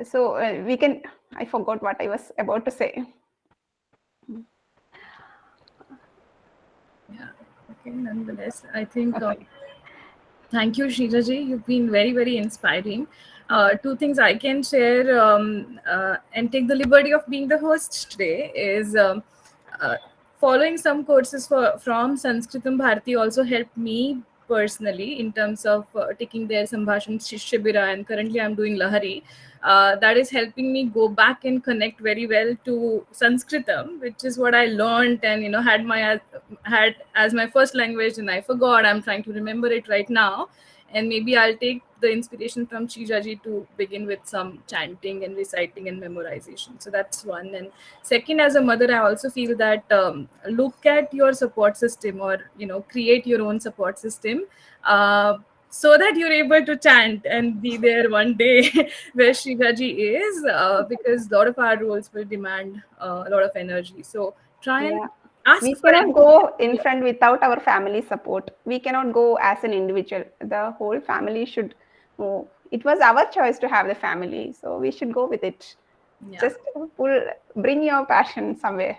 So I forgot what I was about to say. Yeah, okay, nonetheless, I think, thank you, Sreeja ji. You've been very, very inspiring. Two things I can share and take the liberty of being the host today is following some courses from Sanskritam Bharati also helped me personally in terms of taking their Sambhashan Shibira, and currently I'm doing Lahari. That is helping me go back and connect very well to Sanskritam, which is what I learned and had as my first language, and I forgot. I'm trying to remember it right now, and maybe I'll take the inspiration from Sreeja ji to begin with some chanting and reciting and memorization. So that's one. And second, as a mother, I also feel that look at your support system, or create your own support system. So that you're able to chant and be there one day where Sreeja ji is, because a lot of our roles will demand a lot of energy. So try and ask. We cannot go in front without our family support. We cannot go as an individual. The whole family should go. It was our choice to have the family, so we should go with it. Yeah. Just bring your passion somewhere.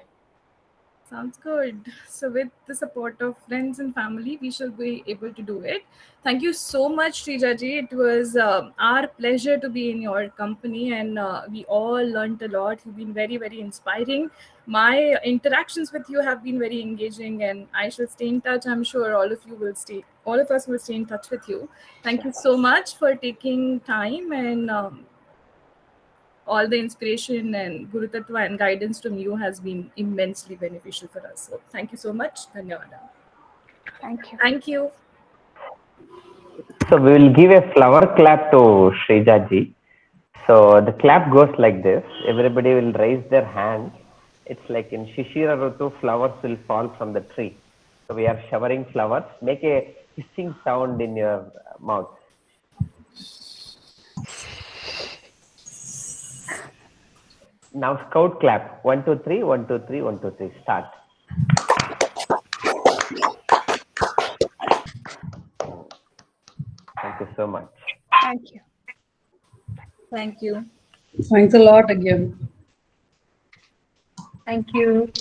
Sounds good. So with the support of friends and family, we shall be able to do it. Thank you so much, Sreeja ji. It was our pleasure to be in your company, and we all learned a lot. You've been very, very inspiring. My interactions with you have been very engaging, and I shall stay in touch. I'm sure all of us will stay in touch with you. Thank you so much for taking time, and all the inspiration and Guru Tattva and guidance from you has been immensely beneficial for us. So thank you so much. Dhanyawad. Thank you. Thank you. So we will give a flower clap to Sreeja ji. So the clap goes like this. Everybody will raise their hand. It's like in Shishira Rutu, flowers will fall from the tree. So we are showering flowers. Make a hissing sound in your mouth. Now scout clap. 1, 2, 3, 1, 2, 3, 1, 2, 3. Start. Thank you so much. Thank you. Thank you. Thanks a lot again. Thank you.